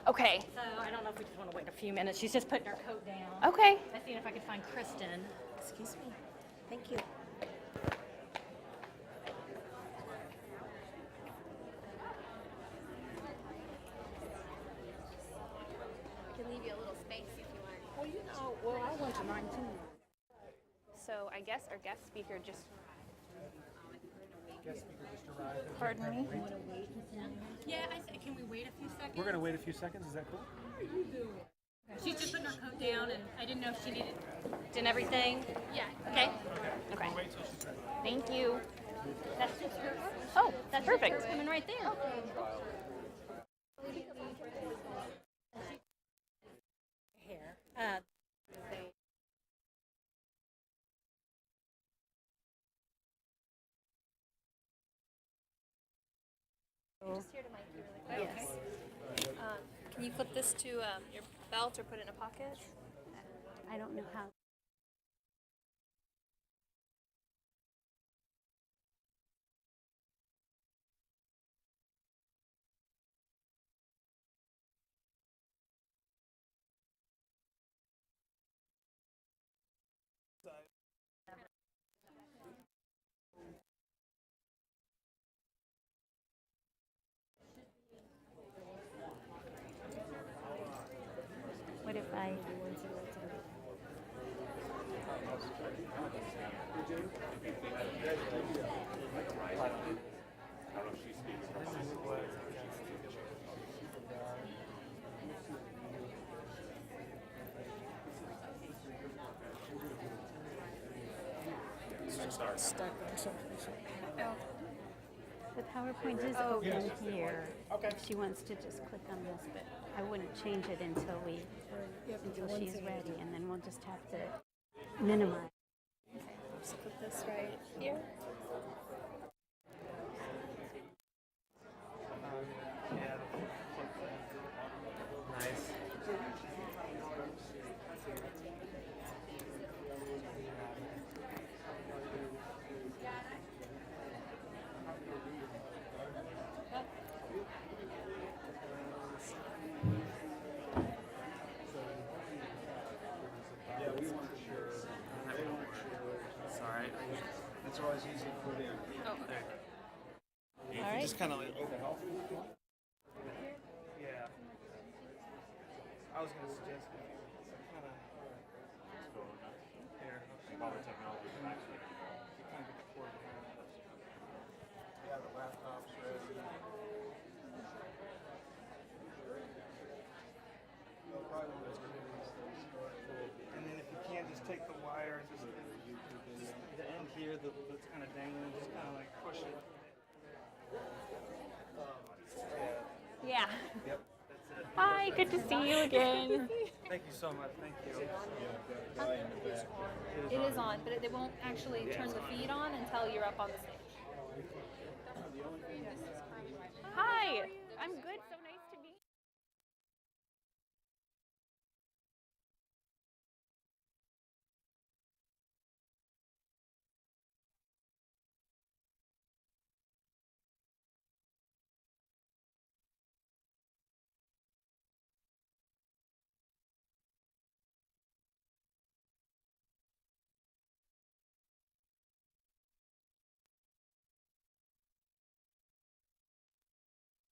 Okay. So I don't know if we just want to wait a few minutes. She's just putting her coat down. Okay. I seen if I could find Kristen. Excuse me. Thank you. I can leave you a little space if you want. Well, you know, I went to 19. So I guess our guest speaker just. Guest speaker just arrived. Pardon me? Yeah, can we wait a few seconds? We're going to wait a few seconds. Is that cool? She's just putting her coat down, and I didn't know if she needed. Did everything? Yeah. Okay. Okay. We'll wait till she's ready. Thank you. That's just her. Oh, That's perfect. Just her coming right there. Hair. Just here to mic you really quick. Yes. Can you clip this to your belt or put it in a pocket? I don't know how. What if I? Stuck on something. The PowerPoint is open here. Okay. If she wants to just click on this, but I wouldn't change it until she's ready, and then we'll just have to minimize. Okay, just put this right here. Nice. Yeah, we weren't sure. Sorry. It's always easy to put in. Oh, There. all right. Just kind of like open. Yeah. I was going to suggest kind of here. Modern technology. Kind of get the cord behind us. Yeah, the laptop's ready. And then if you can, just take the wire and just the end here that's kind of dangling, just kind of like push it. Yeah. Yep, that's it. Hi, good to see you again. Thank you so much. Thank you. It is on, but it won't actually turn the feed on until you're up on the stage. Hi, I'm good. So nice to meet you.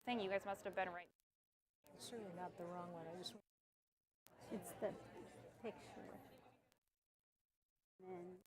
Thing you guys must have been right. Certainly not the wrong one. I just. It's the picture. And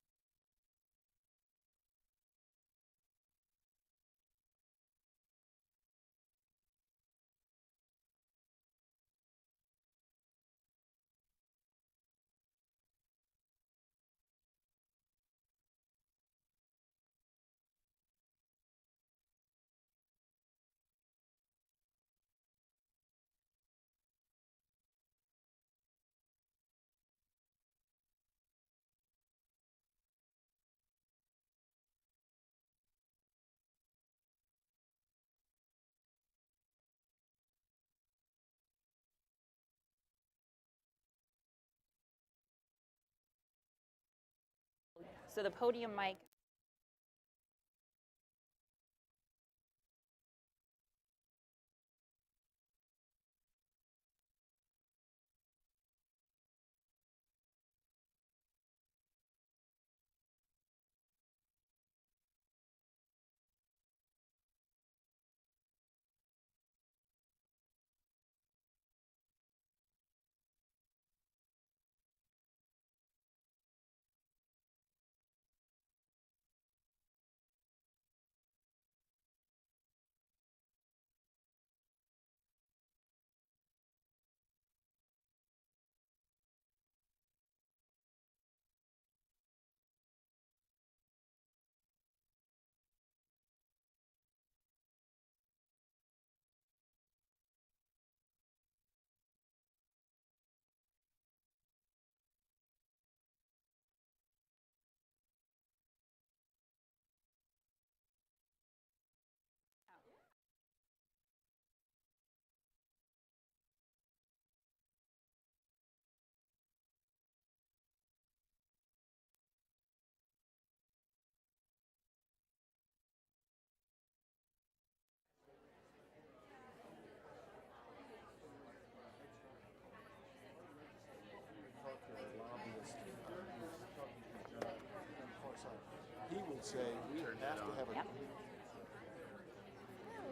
So the podium mic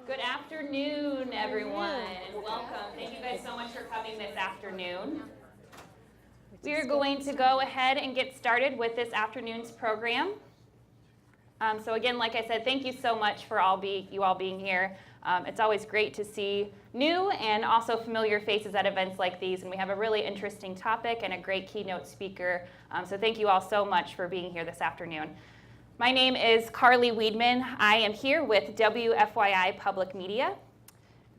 Good afternoon, everyone, and welcome. Thank you guys so much for coming this afternoon. We are going to go ahead and get started with this afternoon's program. So again, like I said, thank you so much for you all being here. It's always great to see new and also familiar faces at events like these, and we have a really interesting topic and a great keynote speaker. So thank you all so much for being here this afternoon. My name is Carly Weedman. I am here with WFYI Public Media.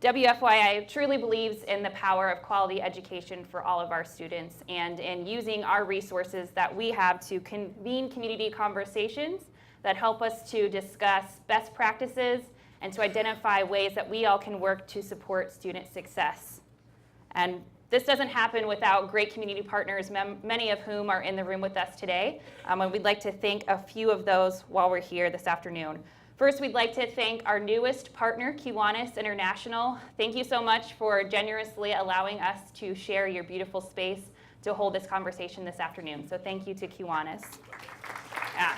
WFYI truly believes in the power of quality education for all of our students and in using our resources that we have to convene community conversations that help us to discuss best practices and to identify ways that we all can work to support student success. And this doesn't happen without great community partners, many of whom are in the room with us today. And we'd like to thank a few of those while we're here this afternoon. First, we'd like to thank our newest partner, Kiwanis International. Thank you so much for generously allowing us to share your beautiful space to hold this conversation this afternoon. So thank you to Kiwanis. Yeah.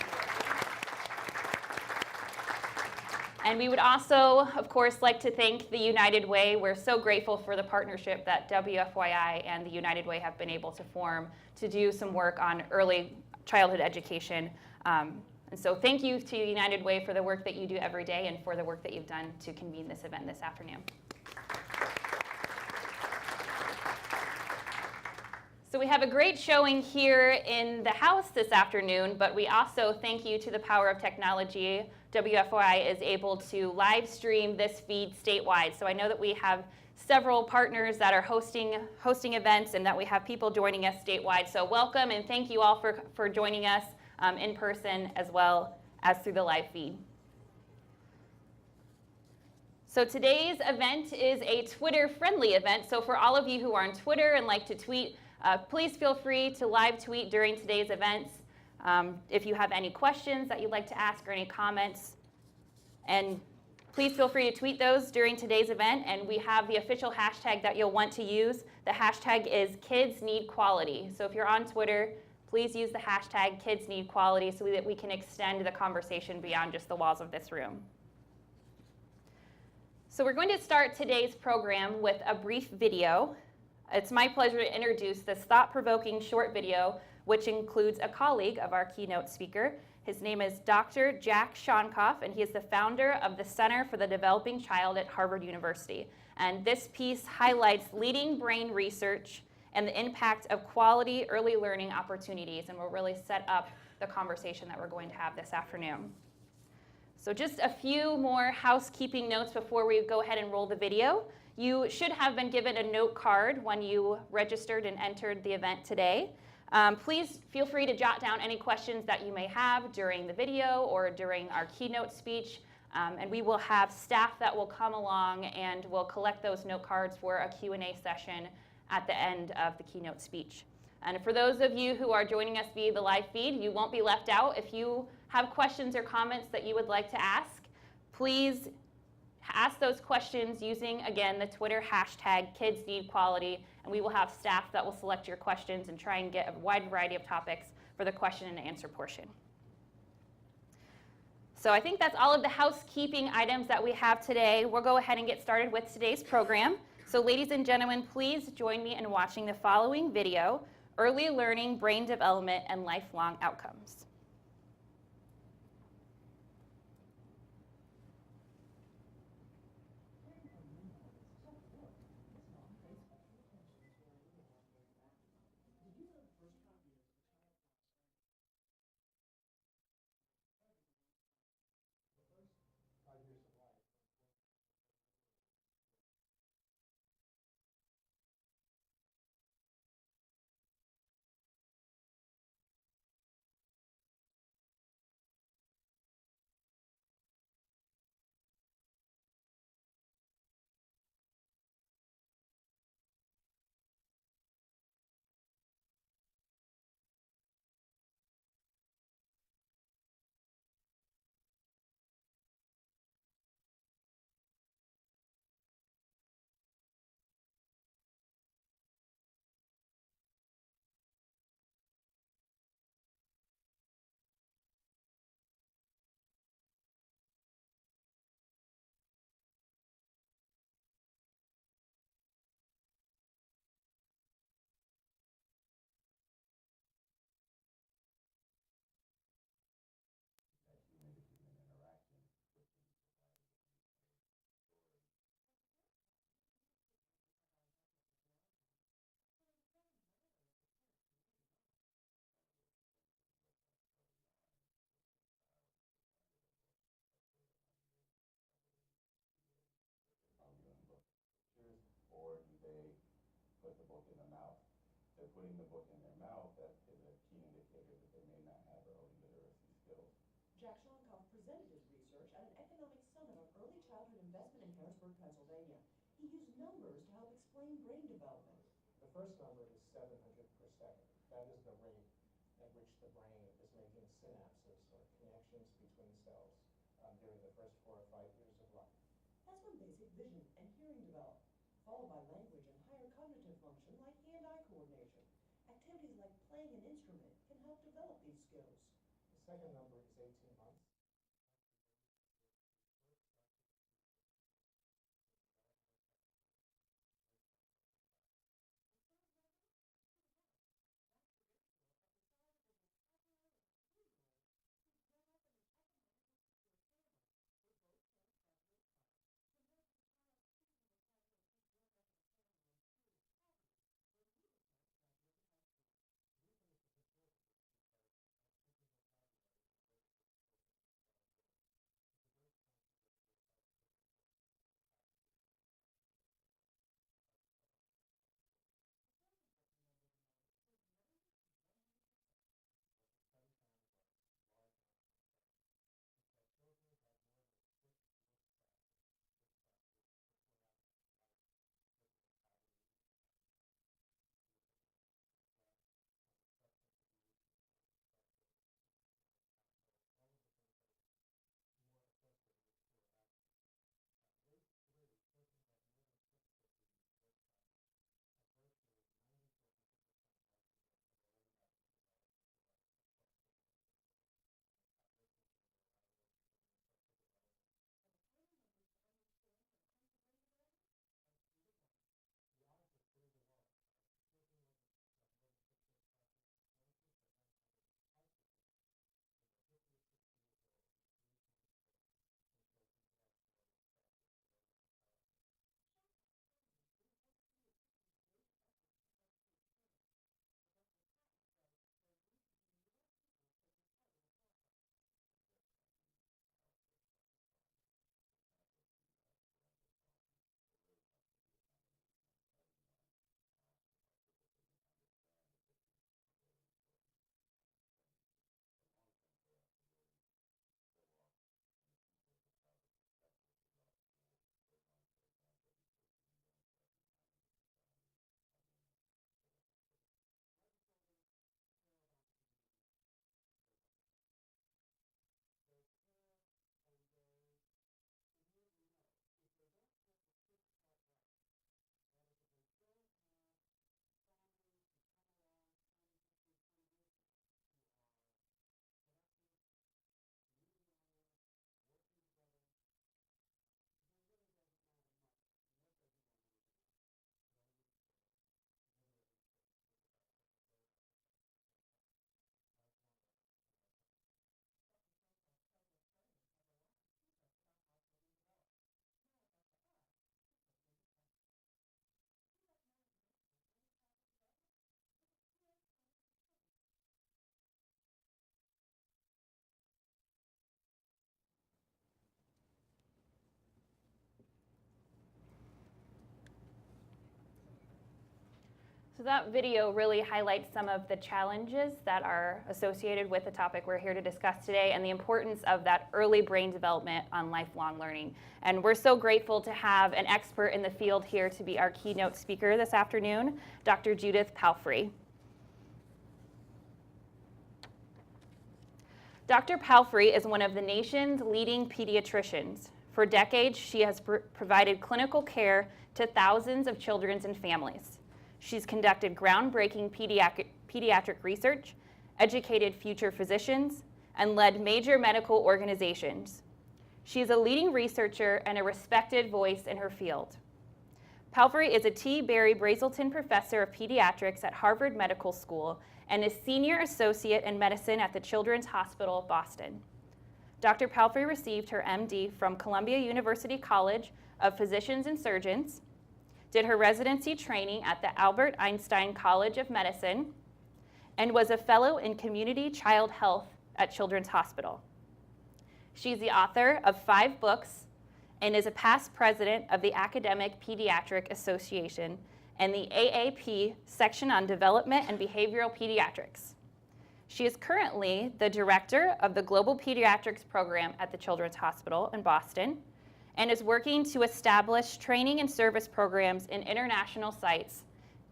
And we would also, of course, like to thank the United Way. We're so grateful for the partnership that WFYI and the United Way have been able to form to do some work on early childhood education. And so thank you to United Way for the work that you do every day and for the work that you've done to convene this event this afternoon. So we have a great showing here in the house this afternoon, but we also thank you to the power of technology. WFYI is able to live stream this feed statewide. So I know that we have several partners that are hosting events and that we have people joining us statewide. So welcome and thank you all for joining us in person as well as through the live feed. So today's event is a Twitter-friendly event. So for all of you who are on Twitter and like to tweet, please feel free to live tweet during today's events. If you have any questions that you'd like to ask or any comments, and please feel free to tweet those during today's event. And we have the official hashtag that you'll want to use. The hashtag is KidsNeedQuality. So if you're on Twitter, please use the hashtag KidsNeedQuality so that we can extend the conversation beyond just the walls of this room. So we're going to start today's program with a brief video. It's my pleasure to introduce this thought-provoking short video, which includes a colleague of our keynote speaker. His name is Dr. Jack Shonkoff, and he is the founder of the Center for the Developing Child at Harvard University. And this piece highlights leading brain research and the impact of quality early learning opportunities, and will really set up the conversation that we're going to have this afternoon. So just a few more housekeeping notes before we go ahead and roll the video. You should have been given a note card when you registered and entered the event today. Please feel free to jot down any questions that you may have during the video or during our keynote speech. And we will have staff that will come along and will collect those note cards for a Q&A session at the end of the keynote speech. And for those of you who are joining us via the live feed, you won't be left out. If you have questions or comments that you would like to ask, please ask those questions using, again, the Twitter hashtag KidsNeedQuality, and we will have staff that will select your questions and try and get a wide variety of topics for the question and answer portion. So I think that's all of the housekeeping items that we have today. We'll go ahead and get started with today's program. So ladies and gentlemen, please join me in watching the following video, Early Learning, Brain Development, and Lifelong Outcomes. put the book in their mouth. They're putting the book in their mouth. That is a key indicator that they may not have early literacy skills. Jack Shonkoff presented his research at an economic summit on early childhood investment in Harrisburg, Pennsylvania. He used numbers to help explain brain development. The first number is 700 per second. That is the rate at which the brain is making synapses or connections between cells during the first 4 or 5 years of life. That's when basic vision and hearing develop, followed by language and higher cognitive function like hand-eye coordination. Activities like playing an instrument can help develop these skills. The second number is 18 months. So that video really highlights some of the challenges that are associated with the topic we're here to discuss today and the importance of that early brain development on lifelong learning. And we're so grateful to have an expert in the field here to be our keynote speaker this afternoon, Dr. Judith Palfrey. Dr. Palfrey is one of the nation's leading pediatricians. For decades, she has provided clinical care to thousands of children and families. She's conducted groundbreaking pediatric research, educated future physicians, and led major medical organizations. She is a leading researcher and a respected voice in her field. Palfrey is a T. Barry Brazelton Professor of Pediatrics at Harvard Medical School and is Senior Associate in Medicine at the Children's Hospital, Boston. Dr. Palfrey received her MD from Columbia University College of Physicians and Surgeons, did her residency training at the Albert Einstein College of Medicine, and was a fellow in community child health at Children's Hospital. She's the author of 5 books and is a past president of the Academic Pediatric Association and the AAP section on Development and Behavioral Pediatrics. She is currently the director of the Global Pediatrics Program at the Children's Hospital in Boston and is working to establish training and service programs in international sites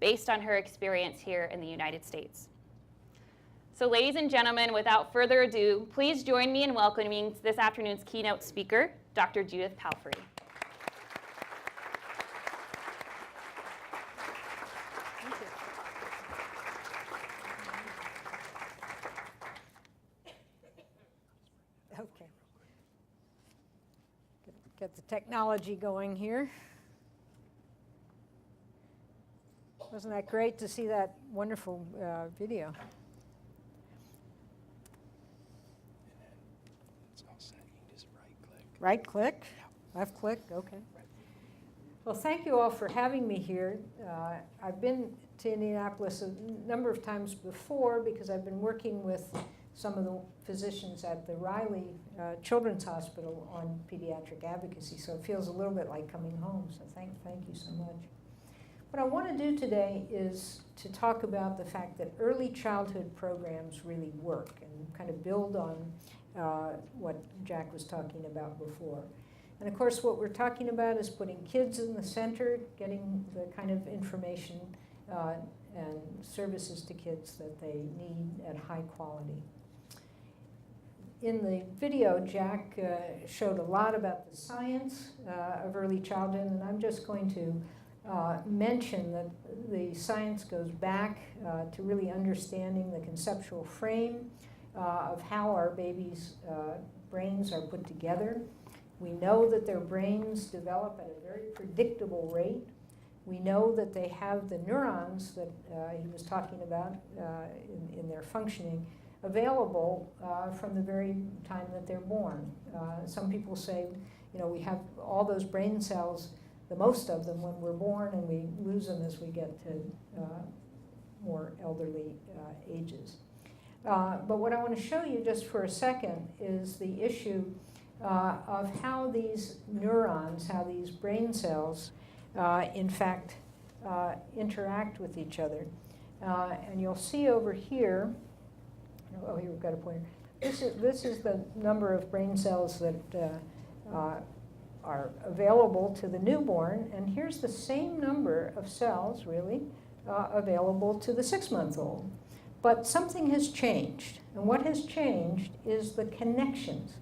based on her experience here in the United States. So ladies and gentlemen, without further ado, please join me in welcoming this afternoon's keynote speaker, Dr. Judith Palfrey. Okay. Get the technology going here. Wasn't that great to see that wonderful video? It's all set. You can just right-click. Right-click? Left-click? Okay. Well, thank you all for having me here. I've been to Indianapolis a number of times before because I've been working with some of the physicians at the Riley Children's Hospital on pediatric advocacy, so it feels a little bit like coming home, so thank you so much. What I want to do today is to talk about the fact that early childhood programs really work and kind of build on what Jack was talking about before. And of course, what we're talking about is putting kids in the center, getting the kind of information and services to kids that they need at high quality. In the video, Jack showed a lot about the science of early childhood, and I'm just going to mention that the science goes back to really understanding the conceptual frame of how our babies' brains are put together. We know that their brains develop at a very predictable rate. We know that they have the neurons that he was talking about in their functioning available from the very time that they're born. Some people say, you know, we have all those brain cells, the most of them when we're born, and we lose them as we get to more elderly ages. But what I want to show you just for a second is the issue of how these neurons, how these brain cells, in fact, interact with each other. And you'll see over here, oh, here we've got a pointer. This is the number of brain cells that are available to the newborn, and here's the same number of cells, really, available to the 6-month-old. But something has changed, and what has changed is the connections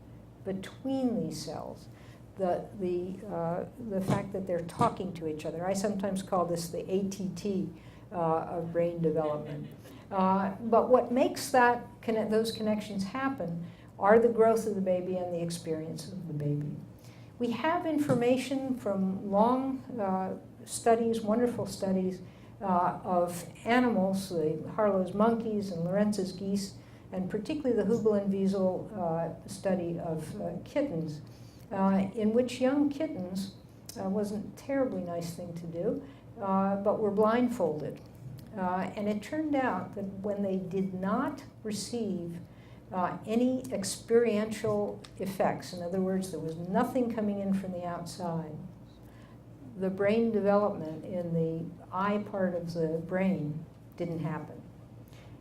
between these cells, the fact that they're talking to each other. I sometimes call this the ATT of brain development. But what makes those connections happen are the growth of the baby and the experience of the baby. We have information from long studies, wonderful studies, of animals, the Harlow's monkeys and Lorenz's geese, and particularly the Hubel and Wiesel study of kittens, in which young kittens, wasn't a terribly nice thing to do, but were blindfolded. And it turned out that when they did not receive any experiential effects, in other words, there was nothing coming in from the outside, the brain development in the eye part of the brain didn't happen.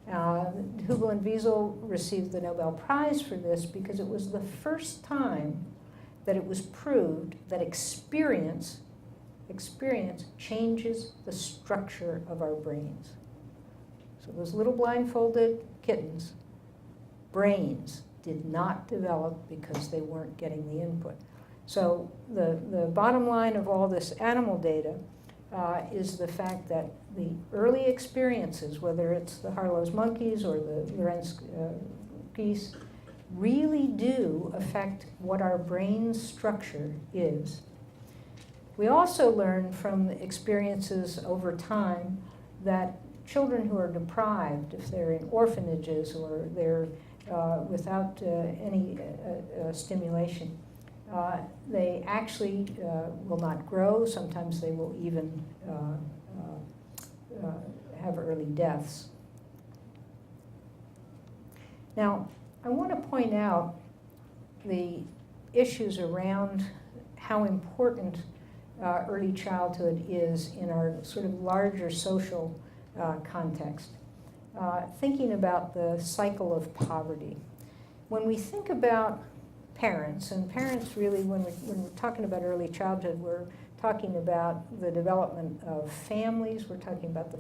Hubel and Wiesel received the Nobel Prize for this because it was the first time that it was proved that experience changes the structure of our brains. So those little blindfolded kittens' brains did not develop because they weren't getting the input. So the bottom line of all this animal data is the fact that the early experiences, whether it's the Harlow's monkeys or the Lorenz geese, really do affect what our brain structure is. We also learn from the experiences over time that children who are deprived, if they're in orphanages or they're without any stimulation, they actually will not grow. Sometimes they will even have early deaths. Now, I want to point out the issues around how important early childhood is in our sort of larger social context. Thinking about the cycle of poverty. When we think about parents, and parents really, when we're talking about early childhood, we're talking about the development of families, we're talking about the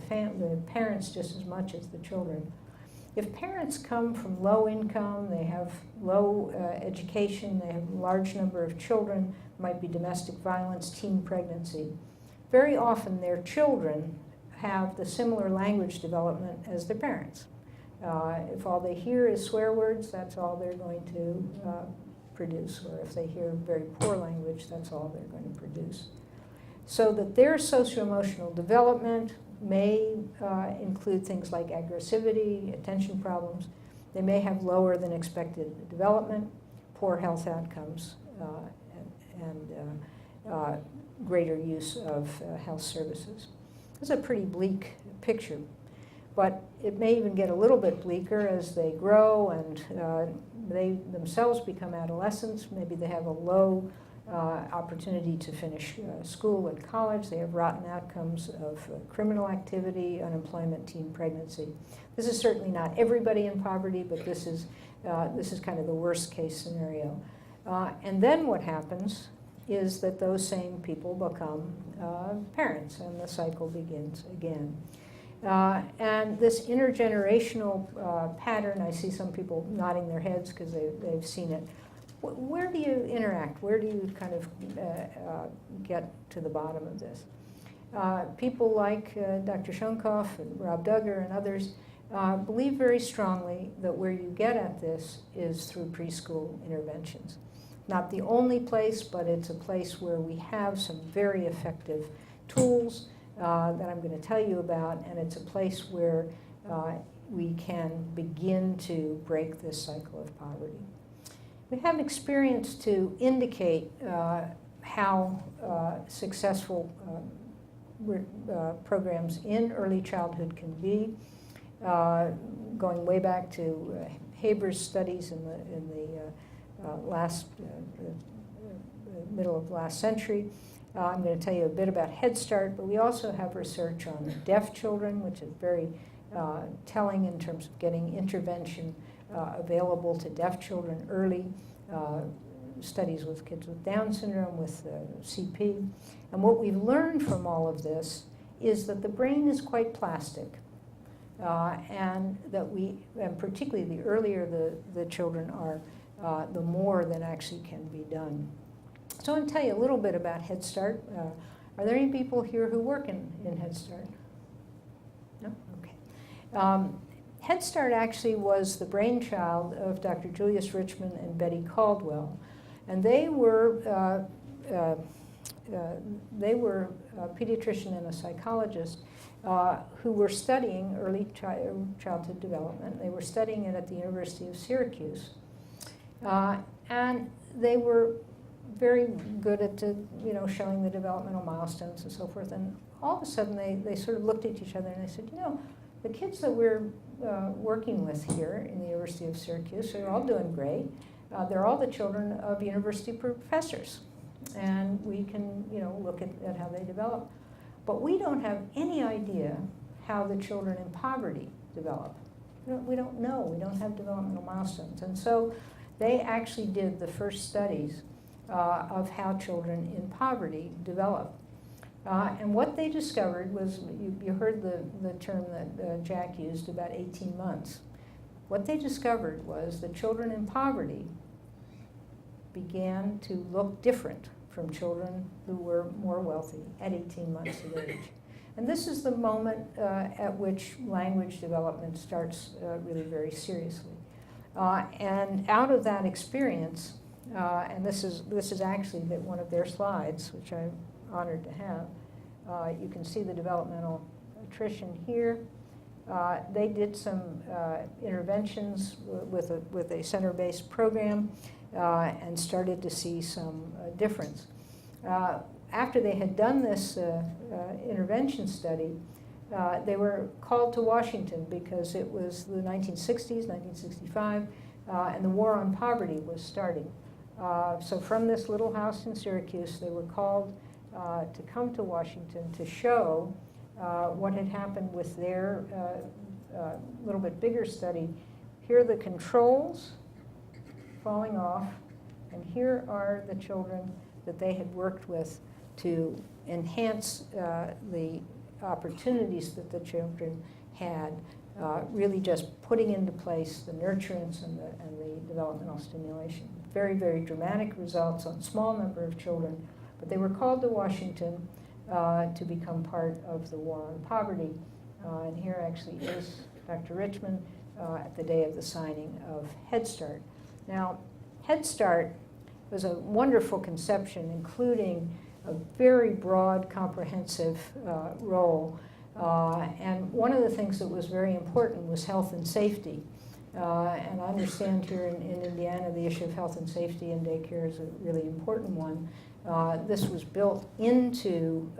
parents just as much as the children. If parents come from low income, they have low education, they have a large number of children, might be domestic violence, teen pregnancy, very often their children have the similar language development as their parents. If all they hear is swear words, that's all they're going to produce, or if they hear very poor language, that's all they're going to produce. So that their socio-emotional development may include things like aggressivity, attention problems. They may have lower than expected development, poor health outcomes, and greater use of health services. It's a pretty bleak picture, but it may even get a little bit bleaker as they grow and they themselves become adolescents. Maybe they have a low opportunity to finish school and college. They have rotten outcomes of criminal activity, unemployment, teen pregnancy. This is certainly not everybody in poverty, but this is kind of the worst case scenario. And then what happens is that those same people become parents, and the cycle begins again. And this intergenerational pattern, I see some people nodding their heads because they've seen it. Where do you interact? Where do you kind of get to the bottom of this? People like Dr. Shonkoff and Rob Duggar and others believe very strongly that where you get at this is through preschool interventions. Not the only place, but it's a place where we have some very effective tools that I'm going to tell you about, and it's a place where we can begin to break this cycle of poverty. We have experience to indicate how successful programs in early childhood can be, going way back to Haber's studies in the middle of last century. I'm going to tell you a bit about Head Start, but we also have research on deaf children, which is very telling in terms of getting intervention available to deaf children early, studies with kids with Down syndrome, with CP. And what we've learned from all of this is that the brain is quite plastic, and that and particularly the earlier the children are, the more that actually can be done. So I'm going to tell you a little bit about Head Start. Are there any people here who work in Head Start? No? Okay. Head Start actually was the brainchild of Dr. Julius Richmond and Betty Caldwell. And they were a pediatrician and a psychologist who were studying early childhood development. They were studying it at the University of Syracuse. And they were very good at showing the developmental milestones and so forth. And all of a sudden they sort of looked at each other and they said, the kids that we're working with here in the University of Syracuse are all doing great. They're all the children of university professors. And we can look at how they develop. But we don't have any idea how the children in poverty develop. We don't know. We don't have developmental milestones. And so they actually did the first studies of how children in poverty develop. And what they discovered was, you heard the term that Jack used, about 18 months. What they discovered was that children in poverty began to look different from children who were more wealthy at 18 months of age. And this is the moment at which language development starts really very seriously. And out of that experience, and this is actually one of their slides, which I'm honored to have. You can see the developmental attrition here. They did some interventions with a center-based program and started to see some difference. After they had done this intervention study, they were called to Washington because it was the 1960s, 1965, and the war on poverty was starting. So from this little house in Syracuse, they were called to come to Washington to show what had happened with their little bit bigger study. Here are the controls falling off, and here are the children that they had worked with to enhance the opportunities that the children had, really just putting into place the nurturance and the developmental stimulation. Very, very dramatic results on a small number of children, but they were called to Washington to become part of the war on poverty. And here actually is Dr. Richmond at the day of the signing of Head Start. Now, Head Start was a wonderful conception, including a very broad, comprehensive role. And one of the things that was very important was health and safety. And I understand here in Indiana, the issue of health and safety in daycare is a really important one. This was built into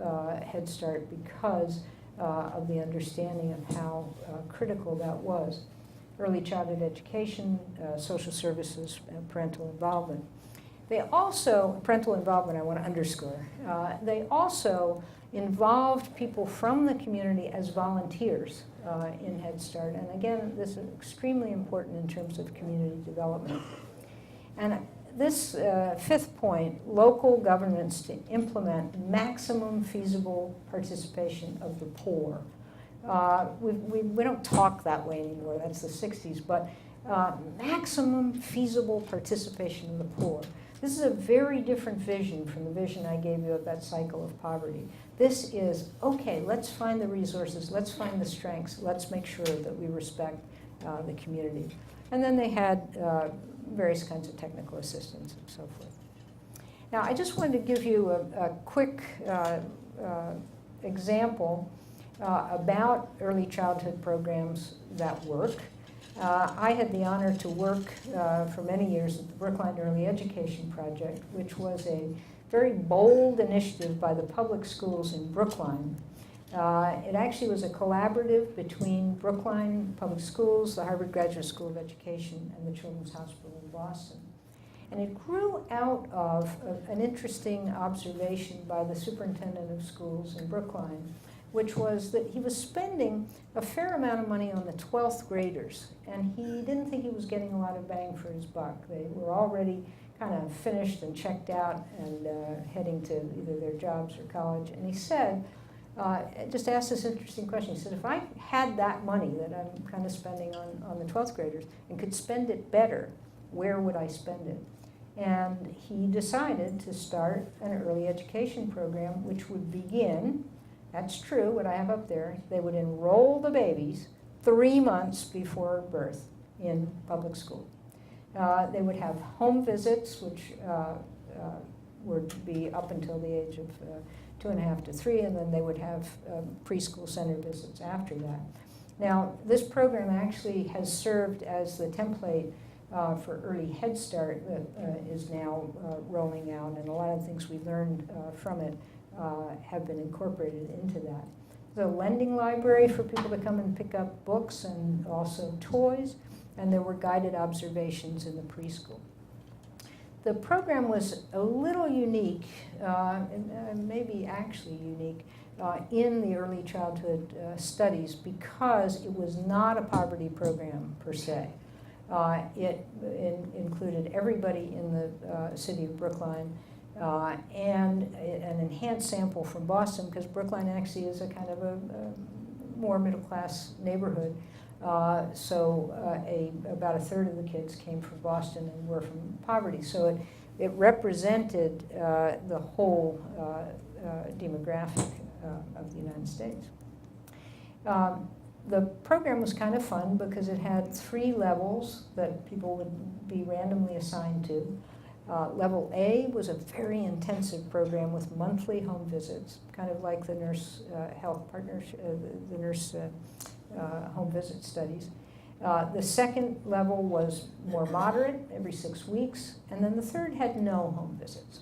Head Start because of the understanding of how critical that was. Early childhood education, social services, and parental involvement. They also, parental involvement I want to underscore, they also involved people from the community as volunteers in Head Start. And again, this is extremely important in terms of community development. And this fifth point, local governments to implement maximum feasible participation of the poor. We don't talk that way anymore, that's the 60s, but maximum feasible participation of the poor. This is a very different vision from the vision I gave you of that cycle of poverty. This is, okay, let's find the resources, let's find the strengths, let's make sure that we respect the community. And then they had various kinds of technical assistance and so forth. Now, I just wanted to give you a quick example about early childhood programs that work. I had the honor to work for many years at the Brookline Early Education Project, which was a very bold initiative by the public schools in Brookline. It actually was a collaborative between Brookline Public Schools, the Harvard Graduate School of Education, and the Children's Hospital in Boston. And it grew out of an interesting observation by the superintendent of schools in Brookline, which was that he was spending a fair amount of money on the 12th graders, and he didn't think he was getting a lot of bang for his buck. They were already kind of finished and checked out and heading to either their jobs or college. And he said, just asked this interesting question. He said, if I had that money that I'm kind of spending on the 12th graders and could spend it better, where would I spend it? And he decided to start an early education program which would begin, that's true, what I have up there, they would enroll the babies 3 months before birth in public school. They would have home visits, which would be up until the age of 2.5 to 3, and then they would have preschool center visits after that. Now, this program actually has served as the template for early Head Start that is now rolling out, and a lot of things we learned from it have been incorporated into that. The lending library for people to come and pick up books and also toys, and there were guided observations in the preschool. The program was a little unique, maybe actually unique, in the early childhood studies because it was not a poverty program per se. It included everybody in the city of Brookline and an enhanced sample from Boston, because Brookline actually is a kind of a more middle-class neighborhood. So about a third of the kids came from Boston and were from poverty. So it represented the whole demographic of the United States. The program was kind of fun because it had 3 levels that people would be randomly assigned to. Level A was a very intensive program with monthly home visits, kind of like the nurse health partnership, the nurse home visit studies. The second level was more moderate, every 6 weeks, and then the third had no home visits.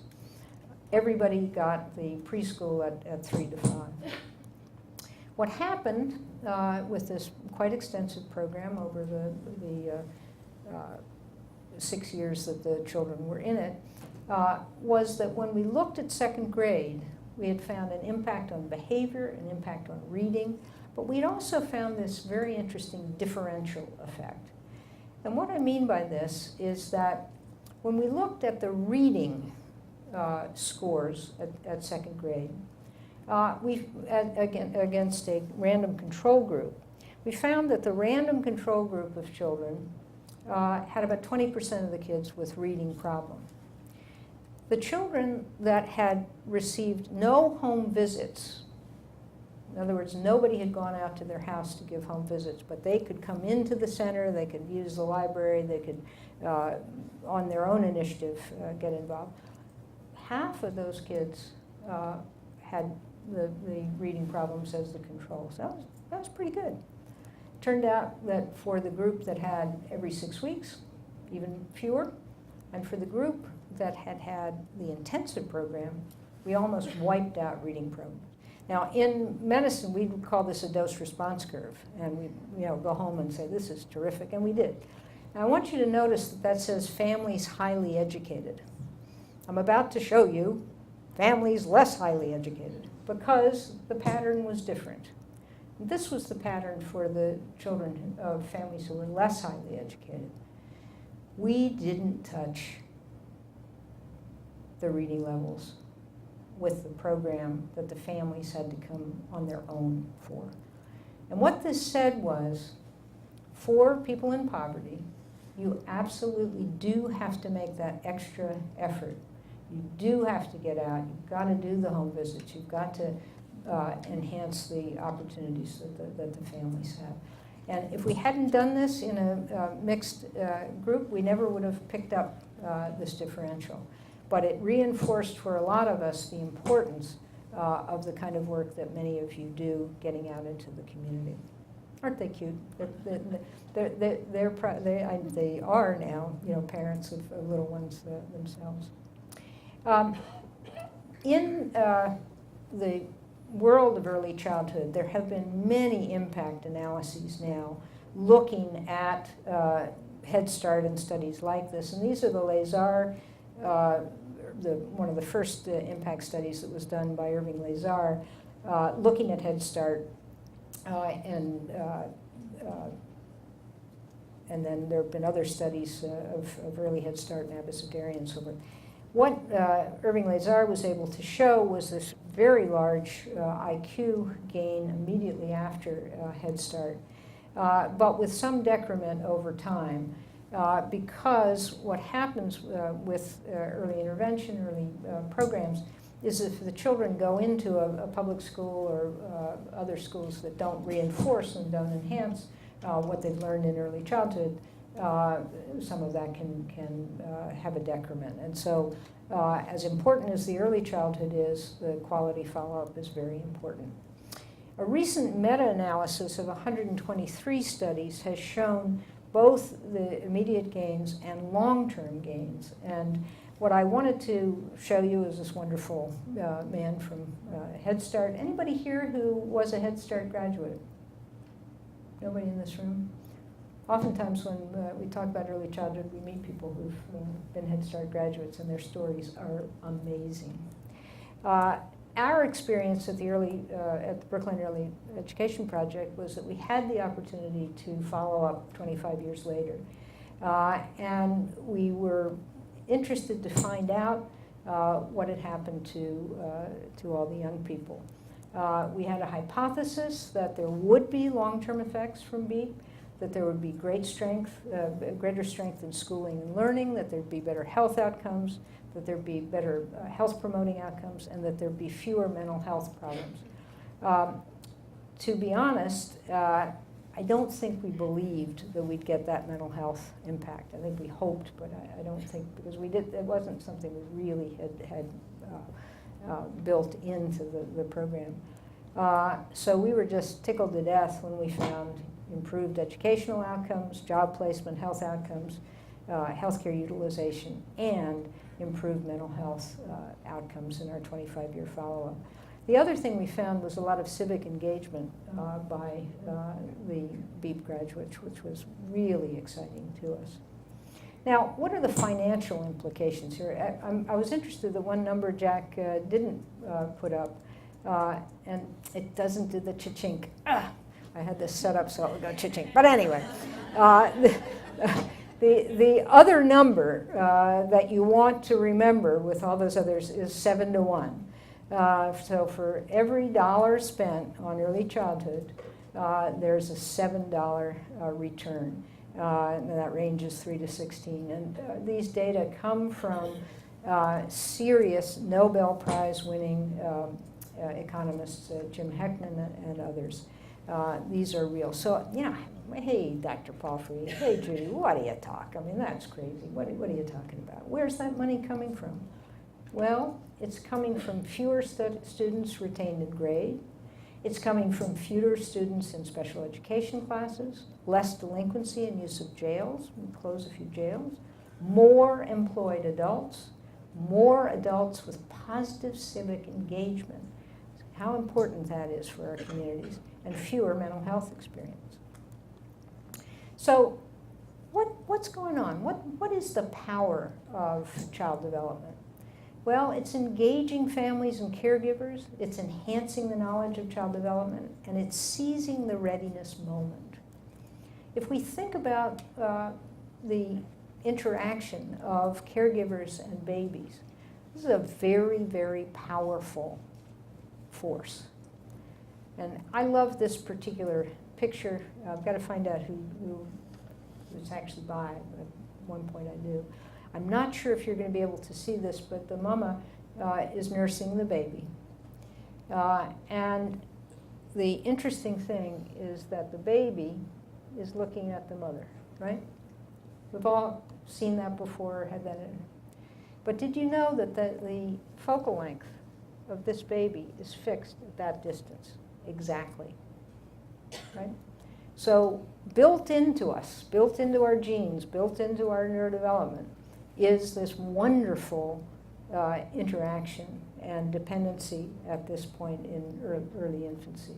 Everybody got the preschool at 3 to 5. What happened with this quite extensive program over the 6 years that the children were in it was that when we looked at second grade, We had found an impact on behavior, an impact on reading, but we'd also found this very interesting differential effect. And what I mean by this is that when we looked at the reading scores at second grade, against a random control group, we found that the random control group of children had about 20% of the kids with reading problem. The children that had received no home visits, in other words, nobody had gone out to their house to give home visits, but they could come into the center, they could use the library, they could, on their own initiative, get involved. Half of those kids had the reading problems as the control. So that was pretty good. Turned out that for the group that had every 6 weeks, even fewer, and for the group that had had the intensive program, we almost wiped out reading programs. Now, in medicine, we would call this a dose-response curve, and we'd go home and say, this is terrific, and we did. Now, I want you to notice that says families highly educated. I'm about to show you families less highly educated, because the pattern was different. This was the pattern for the children of families who were less highly educated. We didn't touch the reading levels with the program that the families had to come on their own for. And what this said was, for people in poverty, you absolutely do have to make that extra effort. You do have to get out. You've got to do the home visits. You've got to enhance the opportunities that the families have. And if we hadn't done this in a mixed group, we never would have picked up this differential. But it reinforced for a lot of us the importance of the kind of work that many of you do getting out into the community. Aren't they cute? They are now, parents of little ones themselves. In the world of early childhood, there have been many impact analyses now looking at Head Start and studies like this. And these are the Lazar, one of the first impact studies that was done by Irving Lazar, looking at Head Start, and then there have been other studies of early Head Start and abecedarian and so forth. What Irving Lazar was able to show was this very large IQ gain immediately after Head Start, but with some decrement over time, because what happens with early intervention, early programs, is if the children go into a public school or other schools that don't reinforce and don't enhance what they've learned in early childhood, some of that can have a decrement. And so as important as the early childhood is, the quality follow-up is very important. A recent meta-analysis of 123 studies has shown both the immediate gains and long-term gains. And what I wanted to show you is this wonderful man from Head Start. Anybody here who was a Head Start graduate? Nobody in this room? Oftentimes when we talk about early childhood, we meet people who've been Head Start graduates, and their stories are amazing. Our experience at the Brookline Early Education Project was that we had the opportunity to follow up 25 years later. And we were interested to find out what had happened to all the young people. We had a hypothesis that there would be long-term effects from BEEP, that there would be greater strength in schooling and learning, that there'd be better health outcomes, that there'd be better health promoting outcomes, and that there'd be fewer mental health problems. To be honest, I don't think we believed that we'd get that mental health impact. I think we hoped, but I don't think, because it wasn't something we really had built into the program. So we were just tickled to death when we found improved educational outcomes, job placement, health outcomes, healthcare utilization, and improved mental health outcomes in our 25-year follow-up. The other thing we found was a lot of civic engagement by the BEEP graduates, which was really exciting to us. Now, what are the financial implications here? I was interested, the one number Jack didn't put up, and it doesn't do the cha-chink. I had this set up so it would go cha-chink. But anyway, the other number that you want to remember with all those others is 7 to 1. So for every dollar spent on early childhood, there's a $7 return. And that ranges 3 to 16. And these data come from serious Nobel Prize winning economists, Jim Heckman and others. These are real. So, hey, Dr. Palfrey, hey, Judy, what do you talk? I mean, that's crazy. What are you talking about? Where's that money coming from? Well, it's coming from fewer students retained in grade. It's coming from fewer students in special education classes, less delinquency and use of jails. We close a few jails. More employed adults, more adults with positive civic engagement. How important that is for our communities, and fewer mental health experiences. So what's going on? What is the power of child development? Well, it's engaging families and caregivers, it's enhancing the knowledge of child development, and it's seizing the readiness moment. If we think about the interaction of caregivers and babies, this is a very, very powerful force. And I love this particular picture. I've got to find out who it's actually by. At one point I knew. I'm not sure if you're going to be able to see this, but the mama is nursing the baby. And the interesting thing is that the baby is looking at the mother, right? We've all seen that before, had that in. But did you know that the focal length of this baby is fixed at that distance, exactly, right? So built into us, built into our genes, built into our neurodevelopment, is this wonderful interaction and dependency at this point in early infancy.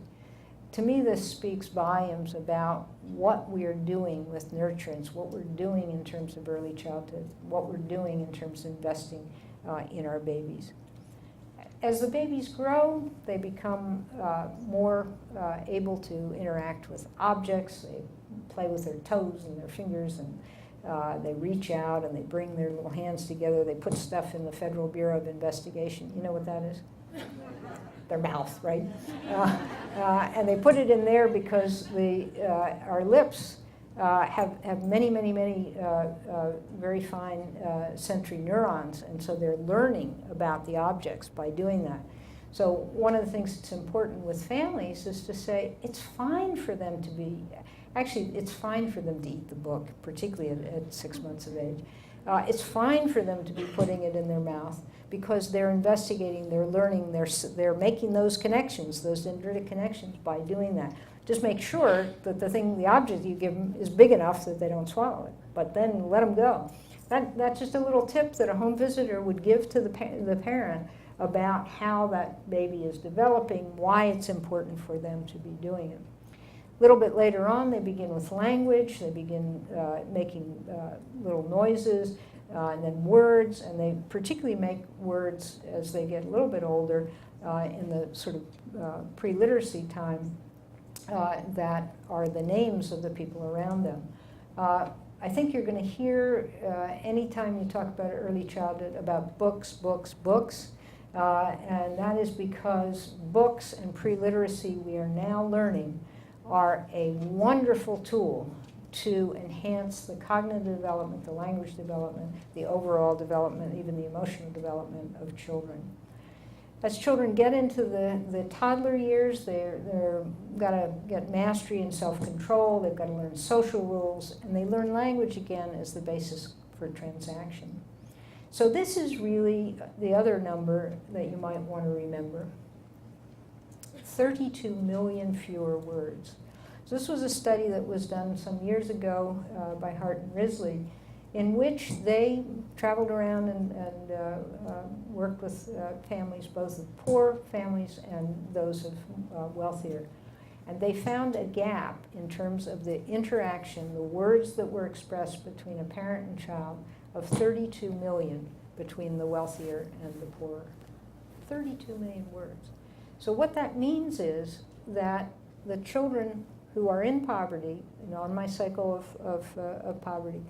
To me, this speaks volumes about what we are doing with Nurturance, what we're doing in terms of early childhood, what we're doing in terms of investing in our babies. As the babies grow, they become more able to interact with objects. They play with their toes and their fingers, and they reach out and they bring their little hands together. They put stuff in the Federal Bureau of Investigation. You know what that is? Their mouth, right? And they put it in there because our lips have many, many, many very fine sensory neurons, and so they're learning about the objects by doing that. So one of the things that's important with families is to say it's fine for them to be, actually it's fine for them to eat the book, particularly at 6 months of age. It's fine for them to be putting it in their mouth because they're investigating, they're learning, they're making those connections, those dendritic connections by doing that. Just make sure that the object you give them is big enough that they don't swallow it, but then let them go. That's just a little tip that a home visitor would give to the parent about how that baby is developing, why it's important for them to be doing it. A little bit later on, they begin with language, they begin making little noises, and then words, and they particularly make words as they get a little bit older in the sort of pre-literacy time that are the names of the people around them. I think you're going to hear anytime you talk about early childhood about books, books, books, and that is because books and pre-literacy, we are now learning, are a wonderful tool to enhance the cognitive development, the language development, the overall development, even the emotional development of children. As children get into the toddler years, they're got to get mastery and self-control, they've got to learn social rules, and they learn language again as the basis for transaction. So this is really the other number that you might want to remember. 32 million fewer words. So this was a study that was done some years ago by Hart and Risley, in which they traveled around and worked with families, both of poor families and those of wealthier. And they found a gap in terms of the interaction, the words that were expressed between a parent and child, of 32 million between the wealthier and the poorer. 32 million words. So what that means is that the children who are in poverty, on my cycle of poverty,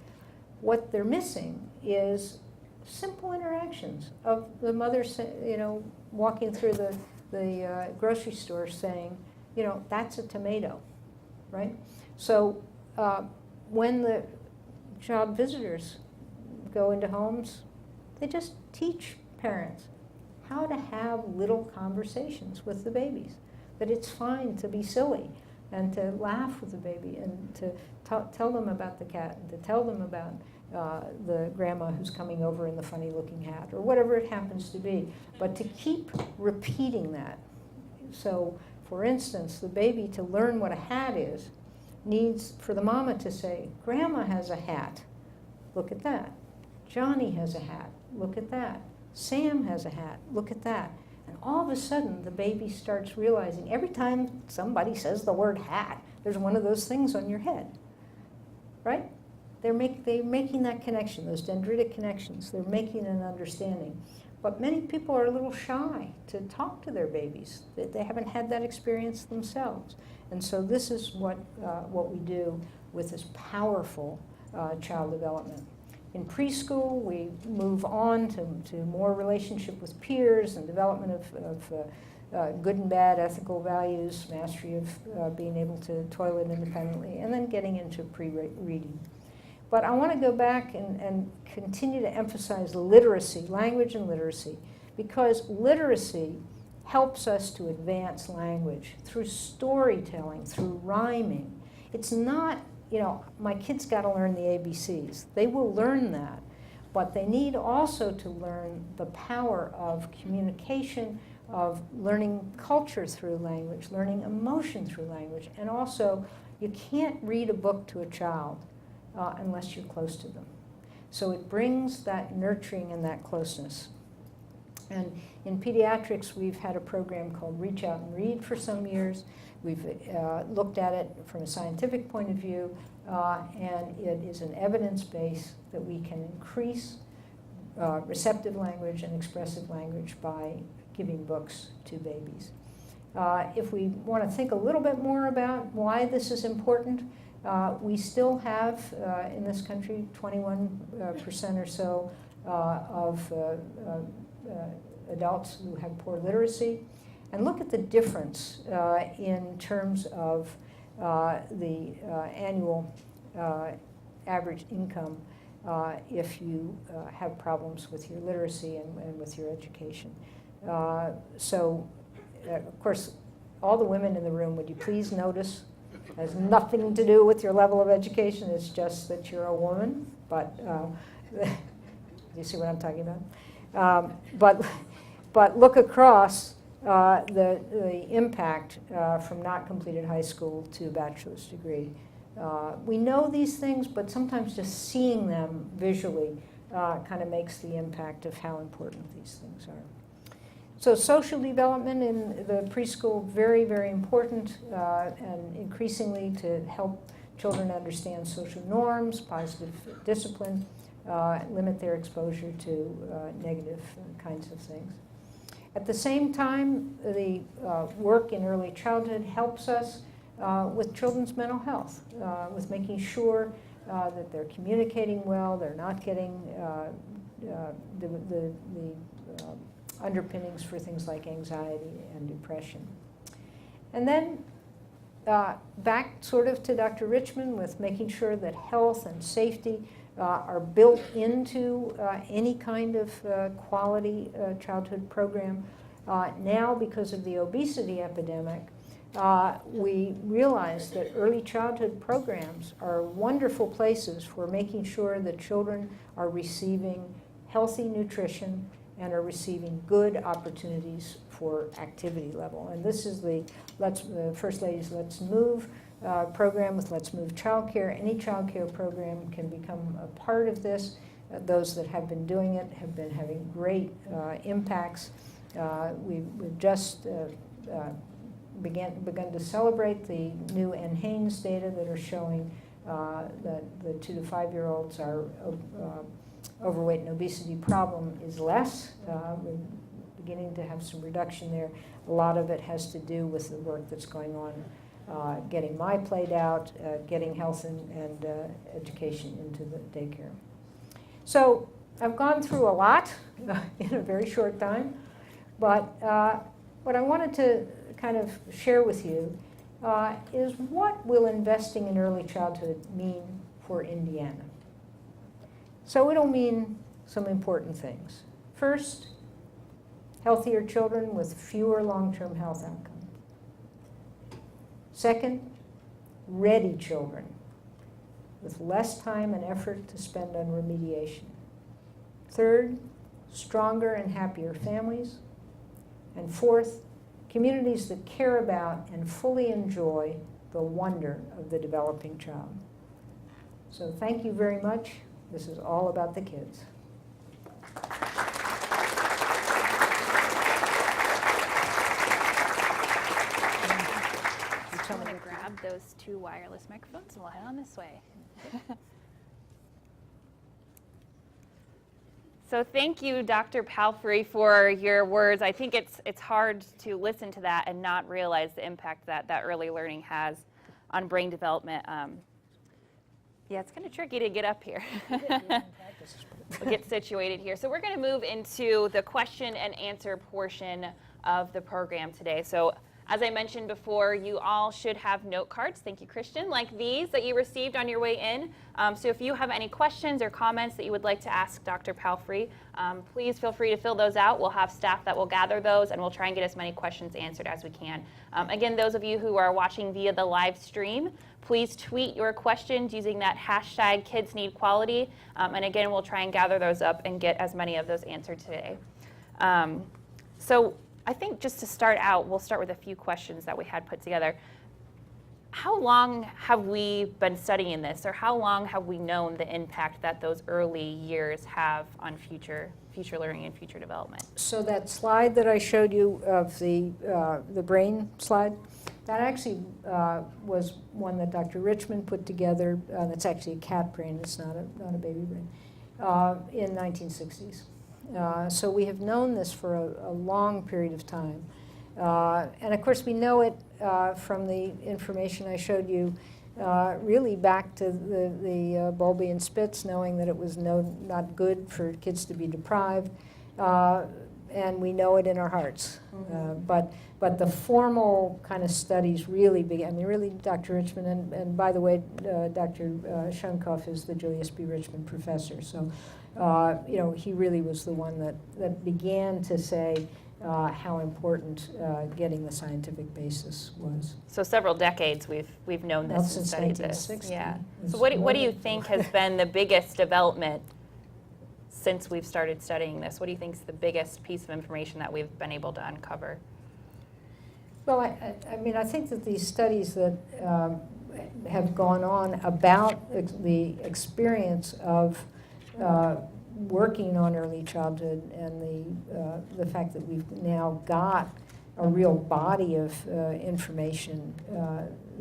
what they're missing is simple interactions of the mother, walking through the grocery store saying, that's a tomato, right? So when the child visitors go into homes, they just teach parents how to have little conversations with the babies, that it's fine to be silly and to laugh with the baby and to tell them about the cat and to tell them about the grandma who's coming over in the funny looking hat or whatever it happens to be, but to keep repeating that. So, for instance, the baby, to learn what a hat is, needs for the mama to say, Grandma has a hat, look at that. Johnny has a hat, look at that. Sam has a hat, look at that. And all of a sudden, the baby starts realizing every time somebody says the word hat, there's one of those things on your head, right? They're making that connection, those dendritic connections. They're making an understanding. But many people are a little shy to talk to their babies. They haven't had that experience themselves. And so this is what we do with this powerful child development. In preschool, we move on to more relationship with peers and development of good and bad ethical values, mastery of being able to toilet independently, and then getting into pre-reading. But I want to go back and continue to emphasize literacy, language and literacy, because literacy helps us to advance language through storytelling, through rhyming. It's not, my kids got to learn the ABCs. They will learn that, but they need also to learn the power of communication, of learning culture through language, learning emotion through language, and also you can't read a book to a child unless you're close to them. So it brings that nurturing and that closeness. And in pediatrics, we've had a program called Reach Out and Read for some years. We've looked at it from a scientific point of view, and it is an evidence base that we can increase receptive language and expressive language by giving books to babies. If we want to think a little bit more about why this is important, we still have in this country 21% or so of adults who have poor literacy. And look at the difference in terms of the annual average income if you have problems with your literacy and with your education. So, of course, all the women in the room, would you please notice, has nothing to do with your level of education. It's just that you're a woman. But do you see what I'm talking about? But look across the impact from not completed high school to bachelor's degree. We know these things, but sometimes just seeing them visually kind of makes the impact of how important these things are. So social development in the preschool, very, very important, and increasingly to help children understand social norms, positive discipline, limit their exposure to negative kinds of things. At the same time, the work in early childhood helps us with children's mental health, with making sure that they're communicating well, they're not getting the underpinnings for things like anxiety and depression. And then back sort of to Dr. Richmond with making sure that health and safety are built into any kind of quality childhood program. Now, because of the obesity epidemic, we realize that early childhood programs are wonderful places for making sure that children are receiving healthy nutrition and are receiving good opportunities for activity level. And this is the First Lady's Let's Move program with Let's Move Childcare. Any childcare program can become a part of this. Those that have been doing it have been having great impacts. We've just begun to celebrate the new Haynes data that are showing that the 2 to 5-year-olds are overweight and obesity problem is less. We're beginning to have some reduction there. A lot of it has to do with the work that's going on, getting my plate out, getting health and education into the daycare. So I've gone through a lot in a very short time, but what I wanted to kind of share with you is what will investing in early childhood mean for Indiana. So it'll mean some important things. First, healthier children with fewer long-term health outcomes. Second, ready children with less time and effort to spend on remediation. Third, stronger and happier families. And fourth, communities that care about and fully enjoy the wonder of the developing child. So thank you very much. This is all about the kids. I'm going to grab those 2 wireless microphones and we'll head on this way. So thank you, Dr. Palfrey, for your words. I think it's hard to listen to that and not realize the impact that early learning has on brain development. Yeah, it's kind of tricky to get up here. We'll get situated here. So we're going to move into the question and answer portion of the program today. So as I mentioned before, you all should have note cards, thank you, Christian, like these that you received on your way in. So if you have any questions or comments that you would like to ask Dr. Palfrey, please feel free to fill those out. We'll have staff that will gather those, and we'll try and get as many questions answered as we can. Again, those of you who are watching via the live stream, please tweet your questions using that hashtag #KidsNeedQuality. And again, we'll try and gather those up and get as many of those answered today. So I think just to start out, we'll start with a few questions that we had put together. How long have we been studying this, or how long have we known the impact that those early years have on future learning and future development? So that slide that I showed you of the brain slide, that actually was one that Dr. Richmond put together. That's actually a cat brain. It's not a baby brain. In 1960s. So we have known this for a long period of time. And of course we know it from the information I showed you really back to the Bowlby and Spitz, knowing that it was not good for kids to be deprived. And we know it in our hearts. But the formal kind of studies really began. I mean, really, Dr. Richmond, and by the way, Dr. Shunkoff is the Julius B. Richmond professor. So, he really was the one that began to say how important getting the scientific basis was. So several decades we've known this and studied this. Yeah. So what do you think has been the biggest development since we've started studying this? What do you think is the biggest piece of information that we've been able to uncover? Well, I think that these studies that have gone on about the experience of working on early childhood and the fact that we've now got a real body of information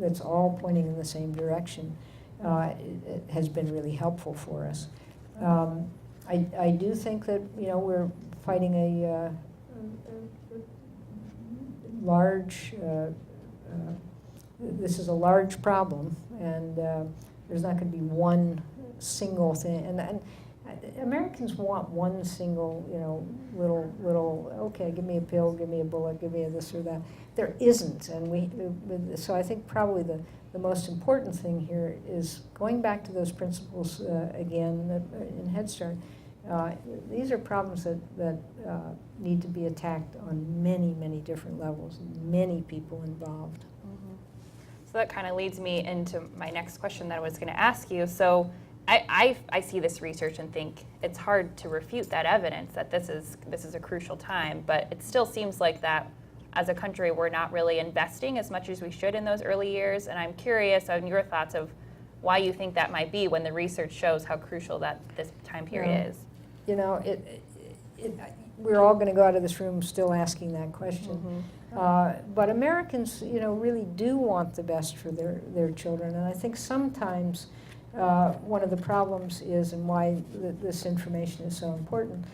that's all pointing in the same direction it has been really helpful for us. I do think that we're fighting a large. This is a large problem, and there's not going to be one single thing. And Americans want one single, little. Okay, give me a pill, give me a bullet, give me a this or that. There isn't, and so I think probably the most important thing here is going back to those principles again in Head Start. These are problems that need to be attacked on many, many different levels, many people involved. Mm-hmm. So that kind of leads me into my next question that I was going to ask you. So I see this research and think it's hard to refute that evidence that this is a crucial time, but it still seems like that as a country we're not really investing as much as we should in those early years, and I'm curious on your thoughts of why you think that might be when the research shows how crucial that this time period is. We're all going to go out of this room still asking that question. But Americans, really do want the best for their children. And I think sometimes one of the problems is, and why this information is so important,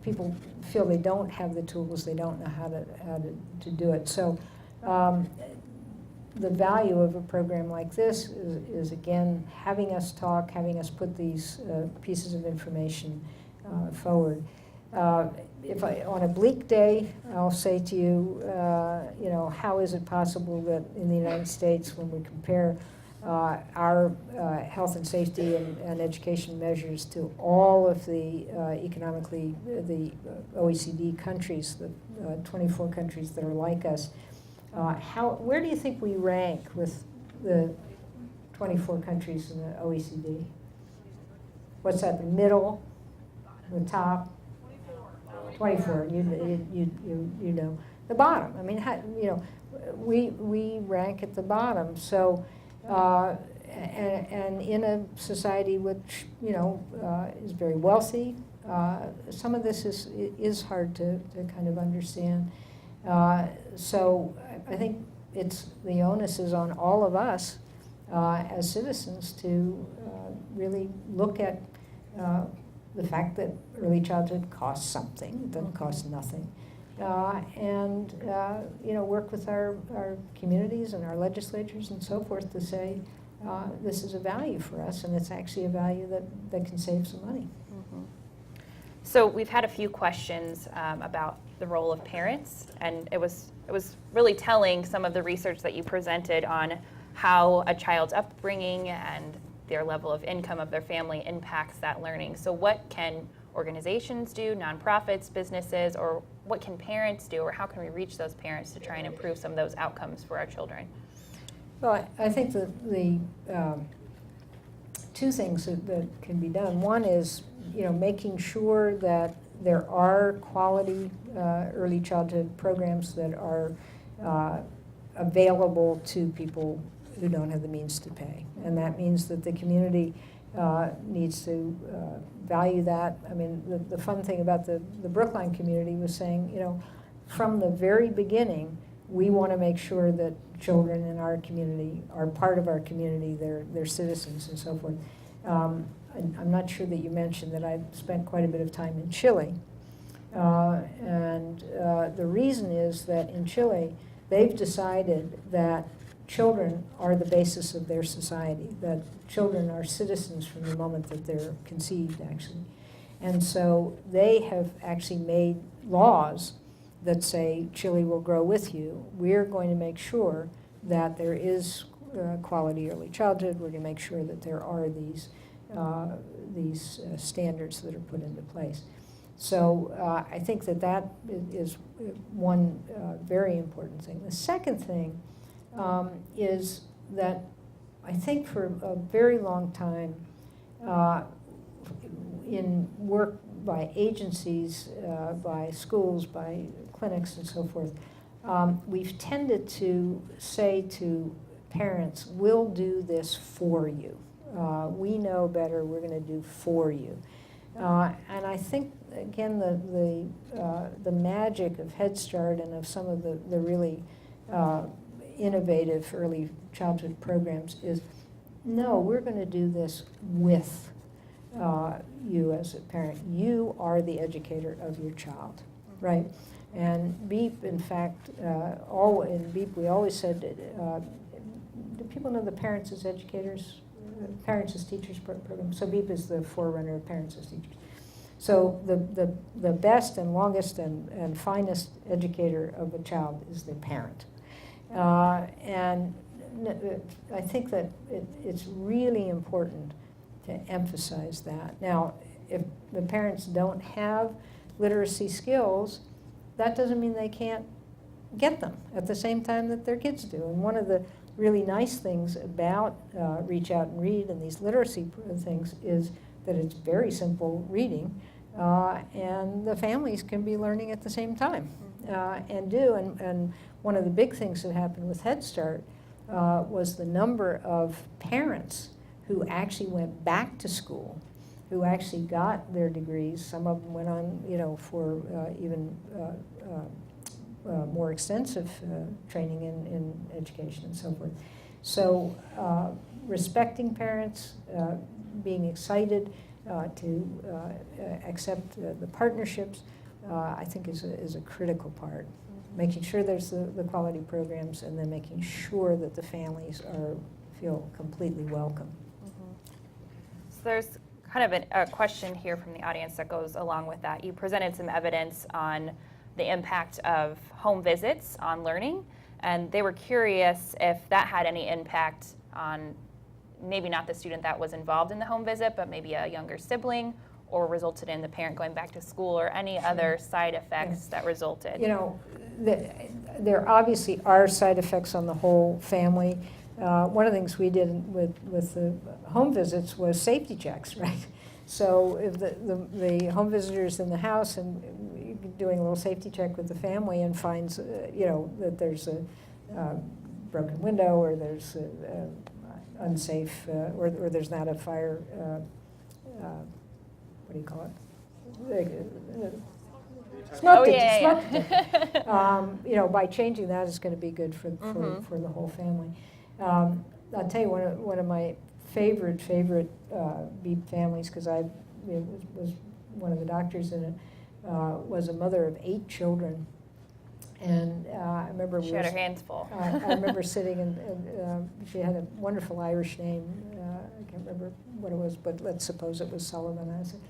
people feel they don't have the tools, they don't know how to do it. So the value of a program like this is again, having us talk, having us put these pieces of information forward. If on a bleak day, I'll say to you, how is it possible that in the United States, when we compare our health and safety and education measures to all of the the OECD countries, the 24 countries that are like us, where do you think we rank with the 24 countries in the OECD? What's that, the middle, the top? 24, you know. The bottom, I mean, we rank at the bottom. So, and in a society which, is very wealthy, some of this is hard to kind of understand. So I think the onus is on all of us as citizens to really look at the fact that early childhood costs something. It doesn't cost nothing. And work with our communities and our legislatures and so forth to say this is a value for us, and it's actually a value that can save some money. Mm-hmm. So we've had a few questions about the role of parents, and it was really telling, some of the research that you presented on how a child's upbringing and their level of income of their family impacts that learning. So what can organizations do, nonprofits, businesses, or what can parents do, or how can we reach those parents to try and improve some of those outcomes for our children? Well, I think the two things that can be done. One is, making sure that there are quality early childhood programs that are available to people who don't have the means to pay. And that means that the community needs to value that. I mean, the fun thing about the Brookline community was saying, from the very beginning, we want to make sure that children in our community are part of our community, they're citizens and so forth. I'm not sure that you mentioned that I've spent quite a bit of time in Chile. And the reason is that in Chile, they've decided that children are the basis of their society, that children are citizens from the moment that they're conceived, actually. And so they have actually made laws that say, Chile will grow with you. We're going to make sure that there is quality early childhood. We're going to make sure that there are these standards that are put into place. So I think that is one very important thing. The second thing is that I think for a very long time in work by agencies, by schools, by clinics and so forth, we've tended to say to parents, we'll do this for you. We know better, we're going to do for you. And I think, again, the magic of Head Start and of some of the really innovative early childhood programs is, no, we're going to do this with you as a parent. You are the educator of your child, right? And BEEP, in fact, in BEEP we always said, do people know the Parents as Educators, Parents as Teachers program? So BEEP is the forerunner of Parents as Teachers. So the best and longest and finest educator of a child is the parent. And I think that it's really important to emphasize that. Now, if the parents don't have literacy skills, that doesn't mean they can't get them at the same time that their kids do. And one of the really nice things about Reach Out and Read and these literacy things is that it's very simple reading, and the families can be learning at the same time and do. And one of the big things that happened with Head Start was the number of parents who actually went back to school, who actually got their degrees. Some of them went on, for even more extensive training in education and so forth. So respecting parents, being excited to accept the partnerships, I think is a critical part. Making sure there's the quality programs, and then making sure that the families feel completely welcome. So there's kind of a question here from the audience that goes along with that. You presented some evidence on the impact of home visits on learning, and they were curious if that had any impact on maybe not the student that was involved in the home visit, but maybe a younger sibling, or resulted in the parent going back to school, or any other side effects that resulted. You know, there obviously are side effects on the whole family. One of the things we did with the home visits was safety checks, right? So if the home visitor's in the house and doing a little safety check with the family and finds, you know, that there's a broken window, or there's unsafe, or there's not a fire, what do you call it? Smoke detector. You know, by changing that, it's going to be good for the whole family. I'll tell you one of my favorite BEEP families, because I was one of the doctors in it, was a mother of 8 children. And I remember she had her hands full. I remember sitting, and she had a wonderful Irish name. I can't remember what it was, but let's suppose it was Sullivan. I said,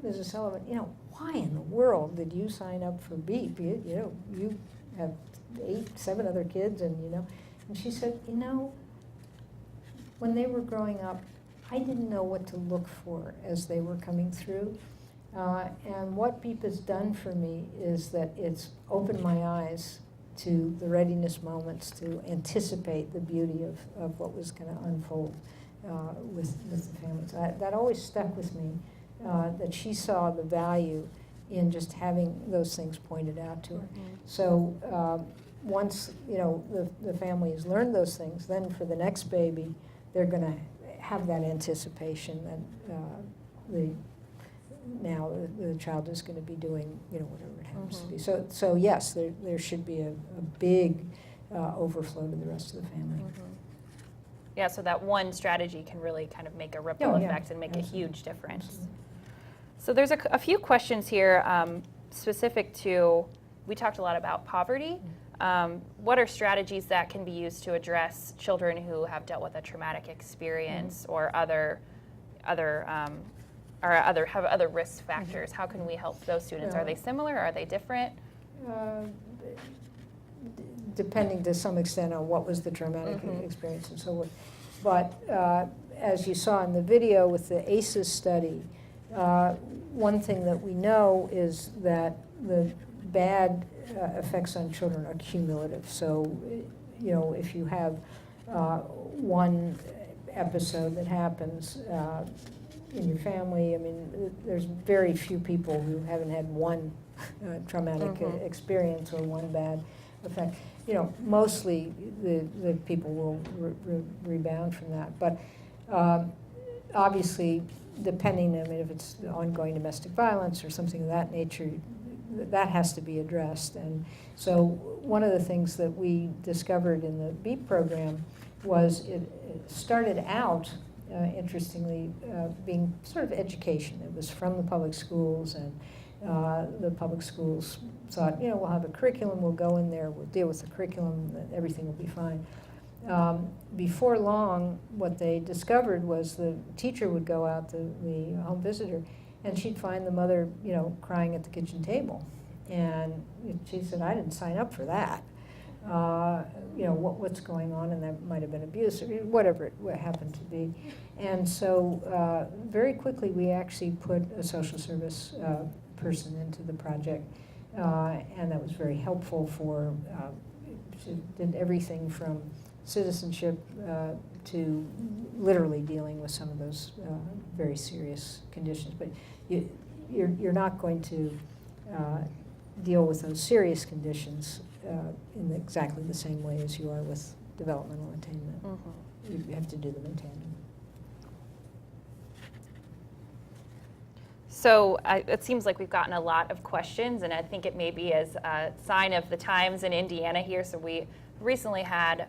Mrs. Sullivan, you know, why in the world did you sign up for BEEP? You know, you have 7 other kids, and you know. And she said, you know, when they were growing up, I didn't know what to look for as they were coming through. And what BEEP has done for me is that it's opened my eyes to the readiness moments to anticipate the beauty of what was going to unfold with the families. That always stuck with me, that she saw the value in just having those things pointed out to her. So once, you know, the family has learned those things, then for the next baby, they're going to have that anticipation that now the child is going to be doing, you know, whatever it happens to be. So yes, there should be a big overflow to the rest of the family. Yeah, so that one strategy can really kind of make a ripple effect and make absolutely. a huge difference. Absolutely. So there's a few questions here specific to, we talked a lot about poverty. What are strategies that can be used to address children who have dealt with a traumatic experience or have other risk factors? How can we help those students? Are they similar? Are they different? Depending to some extent on what was the traumatic experience and so forth. But as you saw in the video with the ACEs study, one thing that we know is that the bad effects on children are cumulative. So, you know, if you have one episode that happens in your family, I mean, there's very few people who haven't had one traumatic experience or one bad effect. You know, mostly the people will rebound from that. But obviously, depending, I mean, if it's ongoing domestic violence or something of that nature, that has to be addressed. And so one of the things that we discovered in the BEEP program was it started out, interestingly, being sort of education. It was from the public schools, and the public schools thought, you know, we'll have a curriculum, we'll go in there, we'll deal with the curriculum, everything will be fine. Before long, what they discovered was the teacher would go out, the home visitor, and she'd find the mother, you know, crying at the kitchen table. And she said, I didn't sign up for that. You know, what's going on, and that might have been abuse, or whatever it happened to be. And so very quickly, we actually put a social service person into the project, and that was very helpful for, she did everything from citizenship to literally dealing with some of those very serious conditions. But you're not going to deal with those serious conditions in exactly the same way as you are with developmental attainment. You have to do them in tandem. So it seems like we've gotten a lot of questions, and I think it may be as a sign of the times in Indiana here. So we recently had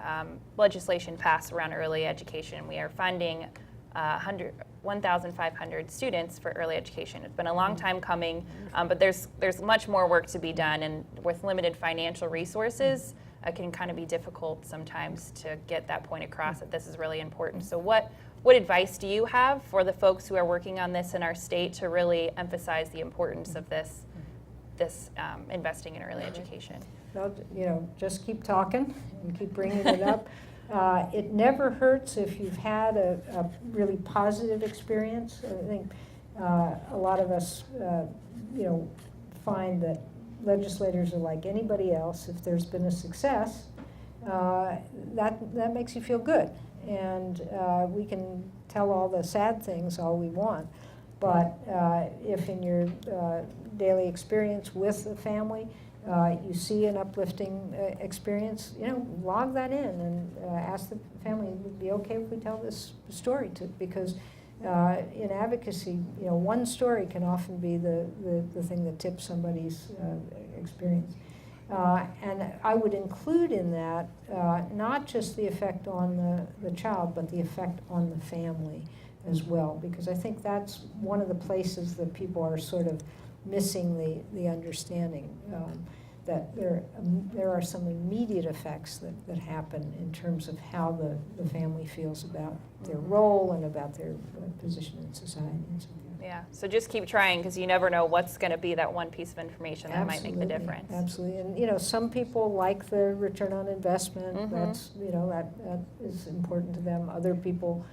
legislation passed around early education. We are funding 1,500 students for early education. It's been a long time coming, but there's much more work to be done, and with limited financial resources, it can kind of be difficult sometimes to get that point across that this is really important. So what advice do you have for the folks who are working on this in our state to really emphasize the importance of this investing in early education? Well, just keep talking and keep bringing it up. It never hurts if you've had a really positive experience. I think a lot of us, find that legislators are like anybody else. If there's been a success, that makes you feel good. And we can tell all the sad things all we want, but if in your daily experience with the family, you see an uplifting experience, log that in and ask the family, would it be okay if we tell this story because in advocacy, one story can often be the thing that tips somebody's experience. And I would include in that not just the effect on the child, but the effect on the family as well, because I think that's one of the places that people are sort of missing the understanding that there are some immediate effects that happen in terms of how the family feels about their role and about their position in society and so forth. Yeah, so just keep trying, because you never know what's going to be that one piece of information that might make the difference. Absolutely, and some people like the return on investment. That's that is important to them. Other people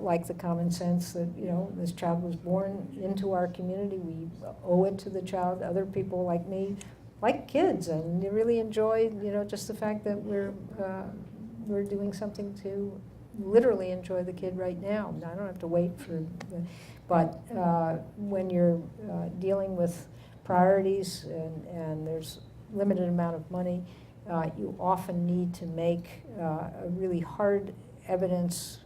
like the common sense that this child was born into our community. We owe it to the child. Other people like me like kids and you really enjoy just the fact that we're doing something to literally enjoy the kid right now. I don't have to wait for but when you're dealing with priorities and there's limited amount of money, you often need to make a really hard evidence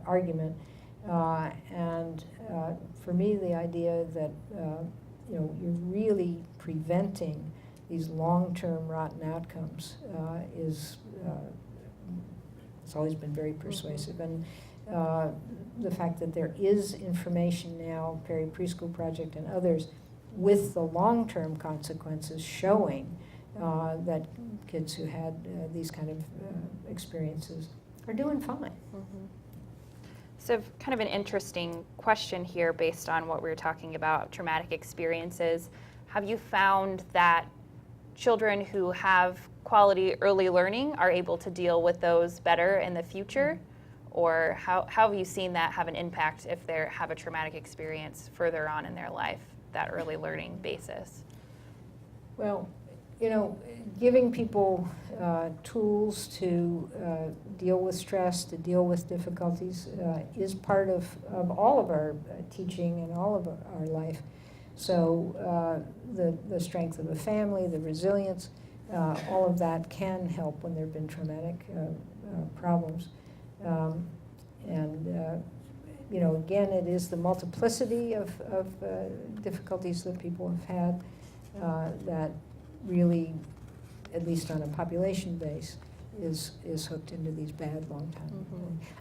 argument. And for me, the idea that you're really preventing these long-term rotten outcomes is it's always been very persuasive. And the fact that there is information now, Perry Preschool Project and others, with the long-term consequences showing that kids who had these kind of experiences are doing fine. So kind of an interesting question here based on what we were talking about, traumatic experiences. Have you found that children who have quality early learning are able to deal with those better in the future? Or how have you seen that have an impact if they have a traumatic experience further on in their life, that early learning basis? Well, giving people tools to deal with stress, to deal with difficulties is part of all of our teaching and all of our life. So the strength of the family, the resilience, all of that can help when there have been traumatic problems. Again, it is the multiplicity of difficulties that people have had that really, at least on a population base, is hooked into these bad long-time.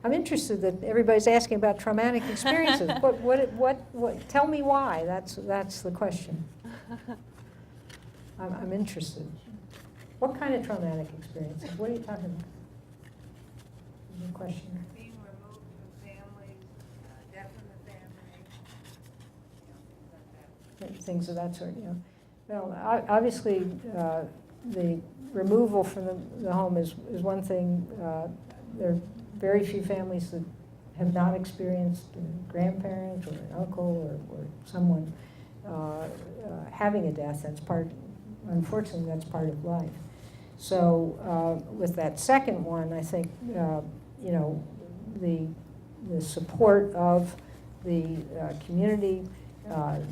I'm interested that everybody's asking about traumatic experiences. What? Tell me why. That's the question. I'm interested. What kind of traumatic experiences? What are you talking about? Your question. Being removed from families, death in the family, Things of that sort. Well, obviously, the removal from the home is one thing. There are very few families that have not experienced a grandparent or an uncle or someone having a death. Unfortunately, that's part of life. So with that second one, I think, the support of the community,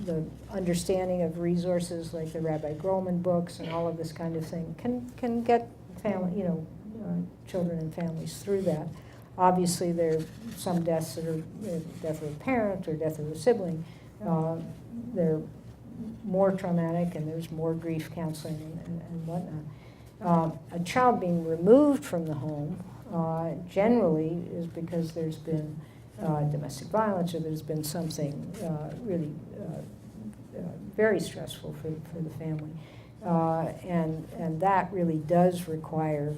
the understanding of resources like the Rabbi Grollman books and all of this kind of thing can get family, children and families through that. Obviously, there are some deaths that are death of a parent or death of a sibling, they're more traumatic and there's more grief counseling and whatnot. A child being removed from the home generally is because there's been domestic violence or there's been something really very stressful for the family. And that really does require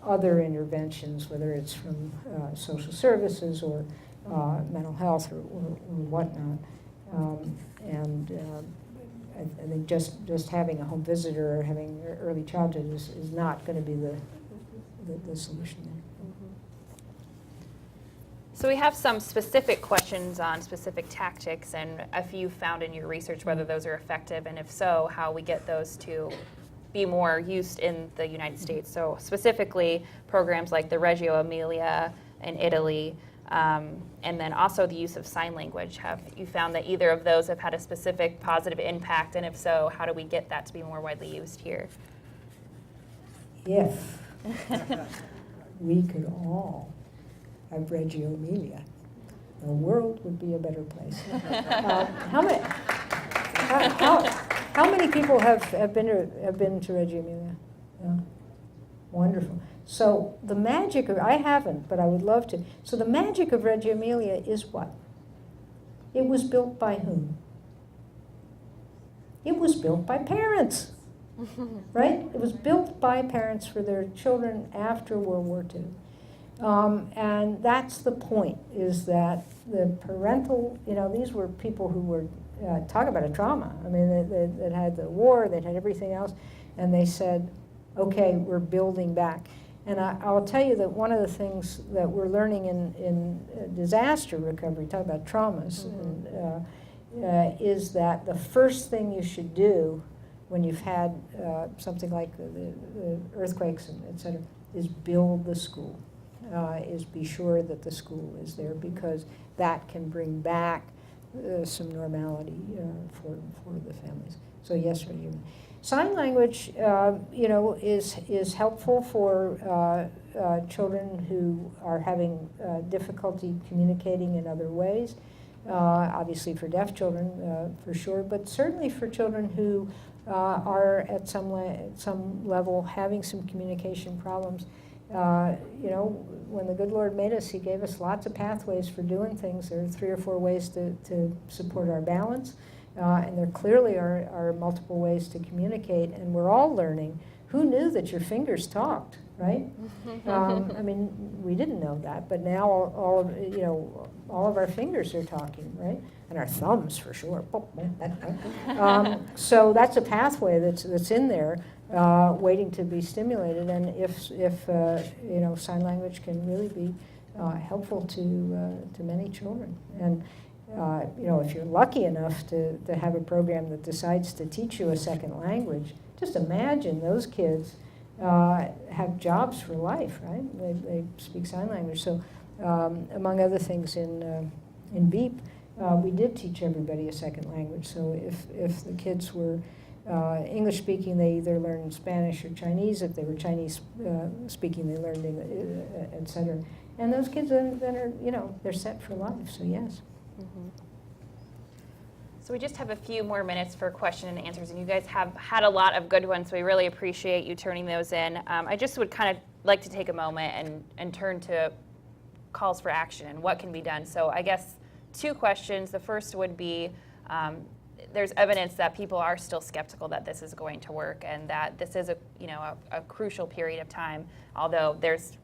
other interventions, whether it's from social services or mental health or whatnot. I think just having a home visitor or having early childhood is not going to be the solution there. So we have some specific questions on specific tactics, and if you found in your research whether those are effective, and if so, how we get those to be more used in the United States. So specifically, programs like the Reggio Emilia in Italy, and then also the use of sign language. Have you found that either of those have had a specific positive impact, and if so, how do we get that to be more widely used here? If we could all have Reggio Emilia, the world would be a better place. How many people have been to Reggio Emilia? Yeah. Wonderful. So the magic of, I haven't, but I would love to. So the magic of Reggio Emilia is what? It was built by whom? It was built by parents, right? It was built by parents for their children after World War II. And that's the point, is that the parental, these were people who were, talk about a trauma. I mean, they had the war, they had everything else, and they said, okay, we're building back. And I'll tell you that one of the things that we're learning in disaster recovery, talk about traumas, is that the first thing you should do when you've had something like the earthquakes, and et cetera, is build the school. Is be sure that the school is there, because that can bring back some normality for the families. So yes, sign language, is helpful for children who are having difficulty communicating in other ways. Obviously for deaf children, for sure, but certainly for children who are at some level having some communication problems. When the good Lord made us, He gave us lots of pathways for doing things. There are 3 or 4 ways to support our balance, and there clearly are multiple ways to communicate, and we're all learning. Who knew that your fingers talked, right? I mean, we didn't know that, but now all of our fingers are talking, right? And our thumbs, for sure. So that's a pathway that's in there, waiting to be stimulated. And if sign language can really be helpful to many children. And if you're lucky enough to have a program that decides to teach you a second language, just imagine those kids have jobs for life, right? They speak sign language. So among other things in BEEP, we did teach everybody a second language. So if the kids were English speaking, they either learned Spanish or Chinese. If they were Chinese speaking, they learned English, et cetera. And those kids then are, they're set for life. So yes. Mm-hmm. So we just have a few more minutes for question and answers, and you guys have had a lot of good ones, so we really appreciate you turning those in. I just would kind of like to take a moment and turn to calls for action and what can be done. So I guess 2 questions. The first would be, there's evidence that people are still skeptical that this is going to work, and that this is a crucial period of time, although there's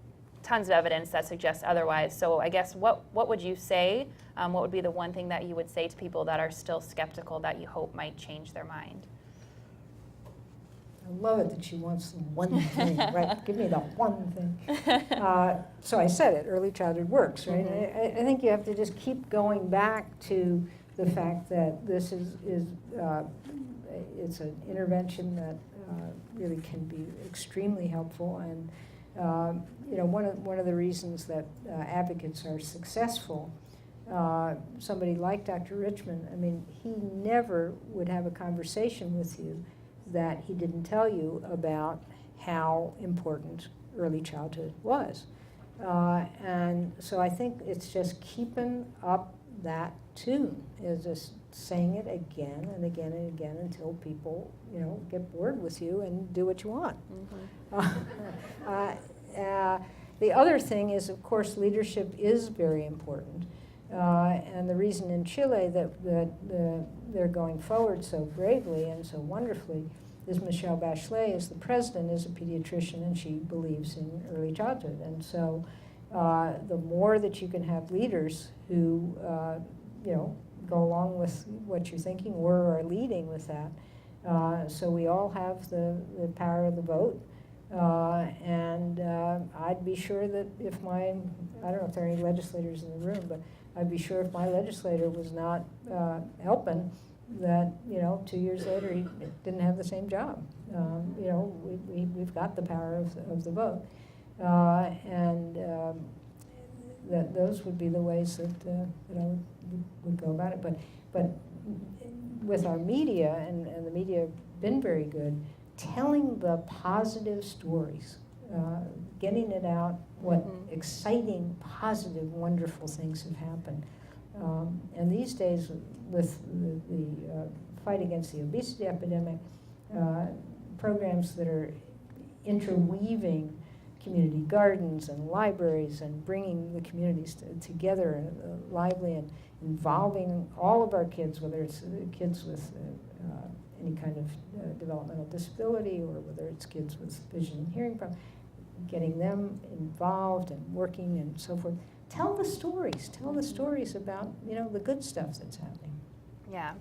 tons of evidence that suggests otherwise. So I guess what would you say? What would be the one thing that you would say to people that are still skeptical that you hope might change their mind? I love it that she wants the one thing, right? Give me the one thing. So I said it, early childhood works, right? Mm-hmm. I think you have to just keep going back to the fact that this is it's an intervention that really can be extremely helpful. And one of the reasons that advocates are successful, somebody like Dr. Richmond, I mean, he never would have a conversation with you that he didn't tell you about how important early childhood was. And so I think it's just keeping up that tune, is just saying it again and again and again until people, get bored with you and do what you want. The other thing is, of course, leadership is very important. And the reason in Chile that they're going forward so bravely and so wonderfully is Michelle Bachelet, as the president, is a pediatrician, and she believes in early childhood. And so the more that you can have leaders who, go along with what you're thinking or are leading with that, so we all have the power of the vote. And I'd be sure that if I don't know if there are any legislators in the room, but I'd be sure if my legislator was not helping, that 2 years later he didn't have the same job. We've got the power of the vote, and that those would be the ways that I would go about it. But with our media, and the media have been very good, telling the positive stories, getting it out, what exciting, positive, wonderful things have happened. And these days, with the fight against the obesity epidemic, programs that are interweaving community gardens and libraries and bringing the communities together lively and involving all of our kids, whether it's kids with any kind of developmental disability or whether it's kids with vision and hearing problems, getting them involved and working and so forth. Tell the stories about, the good stuff that's happening. Yeah.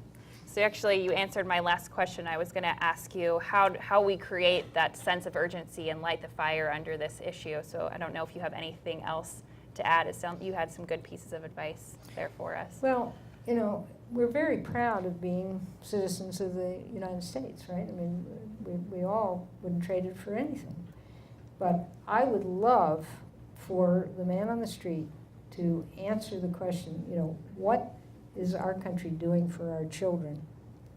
So actually, you answered my last question. I was going to ask you how we create that sense of urgency and light the fire under this issue. So I don't know if you have anything else to add. You had some good pieces of advice there for us. Well, we're very proud of being citizens of the United States, right? I mean, we all wouldn't trade it for anything. But I would love for the man on the street to answer the question, what is our country doing for our children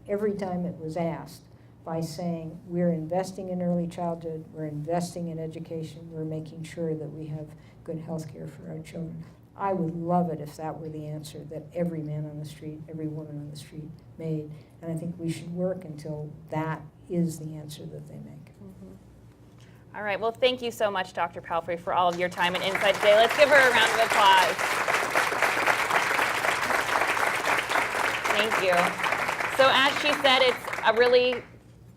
every time it was asked, by saying we're investing in early childhood, we're investing in education, we're making sure that we have good health care for our children. I would love it if that were the answer that every man on the street, every woman on the street made. And I think we should work until that is the answer that they make. All right, well, thank you so much, Dr. Palfrey, for all of your time and insight today. Let's give her a round of applause. Thank you. So as she said, it's a really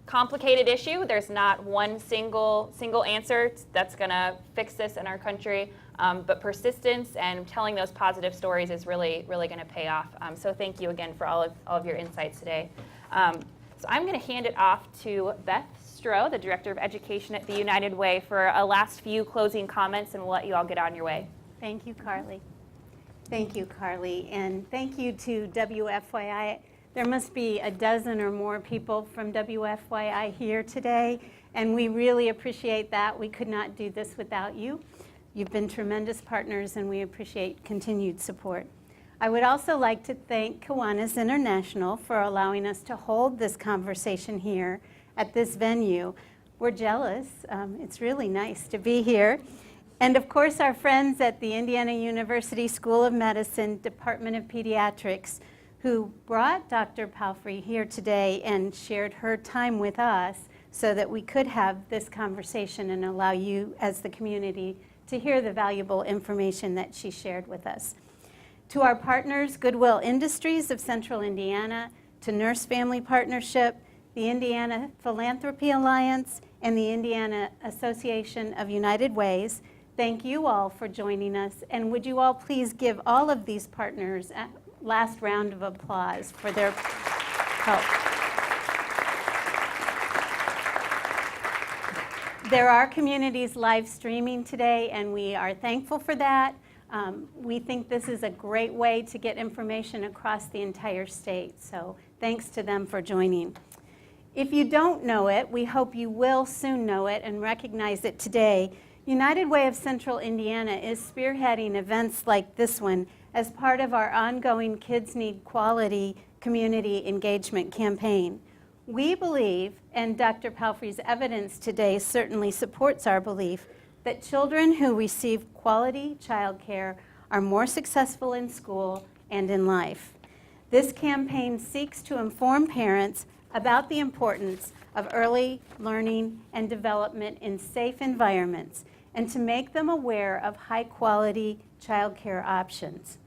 complicated issue. There's not one single answer that's going to fix this in our country, but persistence and telling those positive stories is really going to pay off. So thank you again for all of your insights today. So I'm going to hand it off to Beth Stroh, the Director of Education at the United Way, for a last few closing comments, and we'll let you all get on your way. Thank you, Carly. Thank you, Carly. And thank you to WFYI. There must be a dozen or more people from WFYI here today, and we really appreciate that. We could not do this without you. You've been tremendous partners, and we appreciate continued support. I would also like to thank Kiwanis International for allowing us to hold this conversation here at this venue. We're jealous. It's really nice to be here. And of course, our friends at the Indiana University School of Medicine, Department of Pediatrics, who brought Dr. Palfrey here today and shared her time with us so that we could have this conversation and allow you as the community to hear the valuable information that she shared with us. To our partners, Goodwill Industries of Central Indiana, to Nurse Family Partnership, the Indiana Philanthropy Alliance, and the Indiana Association of United Ways, thank you all for joining us. And would you all please give all of these partners a last round of applause for their help. There are communities live streaming today, and we are thankful for that. We think this is a great way to get information across the entire state, so thanks to them for joining. If you don't know it, we hope you will soon know it and recognize it today. United Way of Central Indiana is spearheading events like this one as part of our ongoing Kids Need Quality community engagement campaign. We believe, and Dr. Palfrey's evidence today certainly supports our belief, that children who receive quality child care are more successful in school and in life. This campaign seeks to inform parents about the importance of early learning and development in safe environments and to make them aware of high-quality childcare options.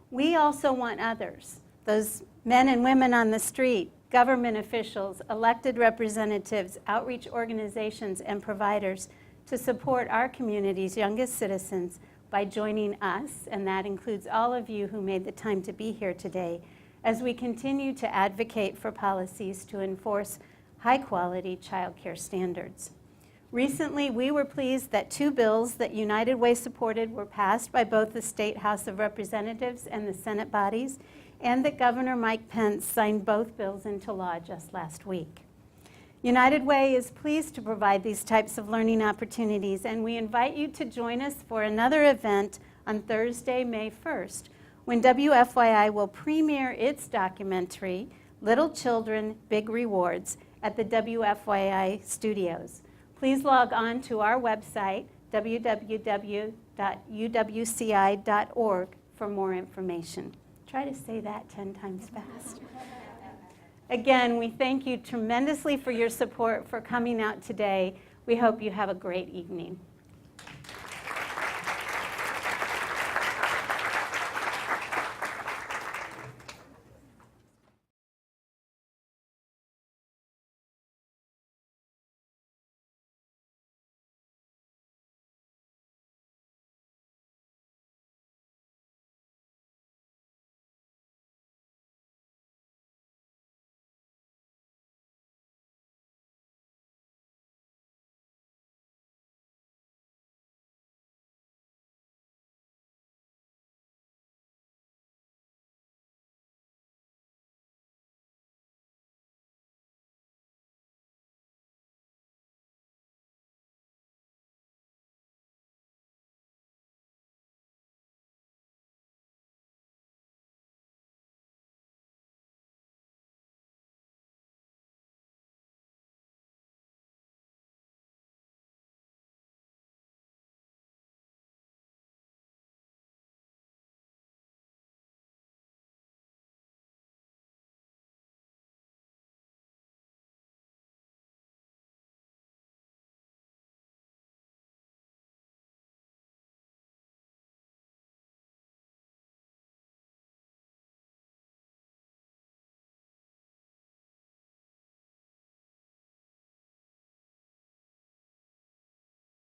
We also want others, those men and women on the street, government officials, elected representatives, outreach organizations, and providers to support our community's youngest citizens by joining us, and that includes all of you who made the time to be here today, as we continue to advocate for policies to enforce high-quality child care standards. Recently, we were pleased that 2 bills that United Way supported were passed by both the State House of Representatives and the Senate bodies, and that Governor Mike Pence signed both bills into law just last week. United Way is pleased to provide these types of learning opportunities, and we invite you to join us for another event on Thursday, May 1st, when WFYI will premiere its documentary, Little Children, Big Rewards, at the WFYI studios. Please log on to our website, www.uwci.org, for more information. Try to say that 10 times fast. Again, we thank you tremendously for your support, for coming out today. We hope you have a great evening.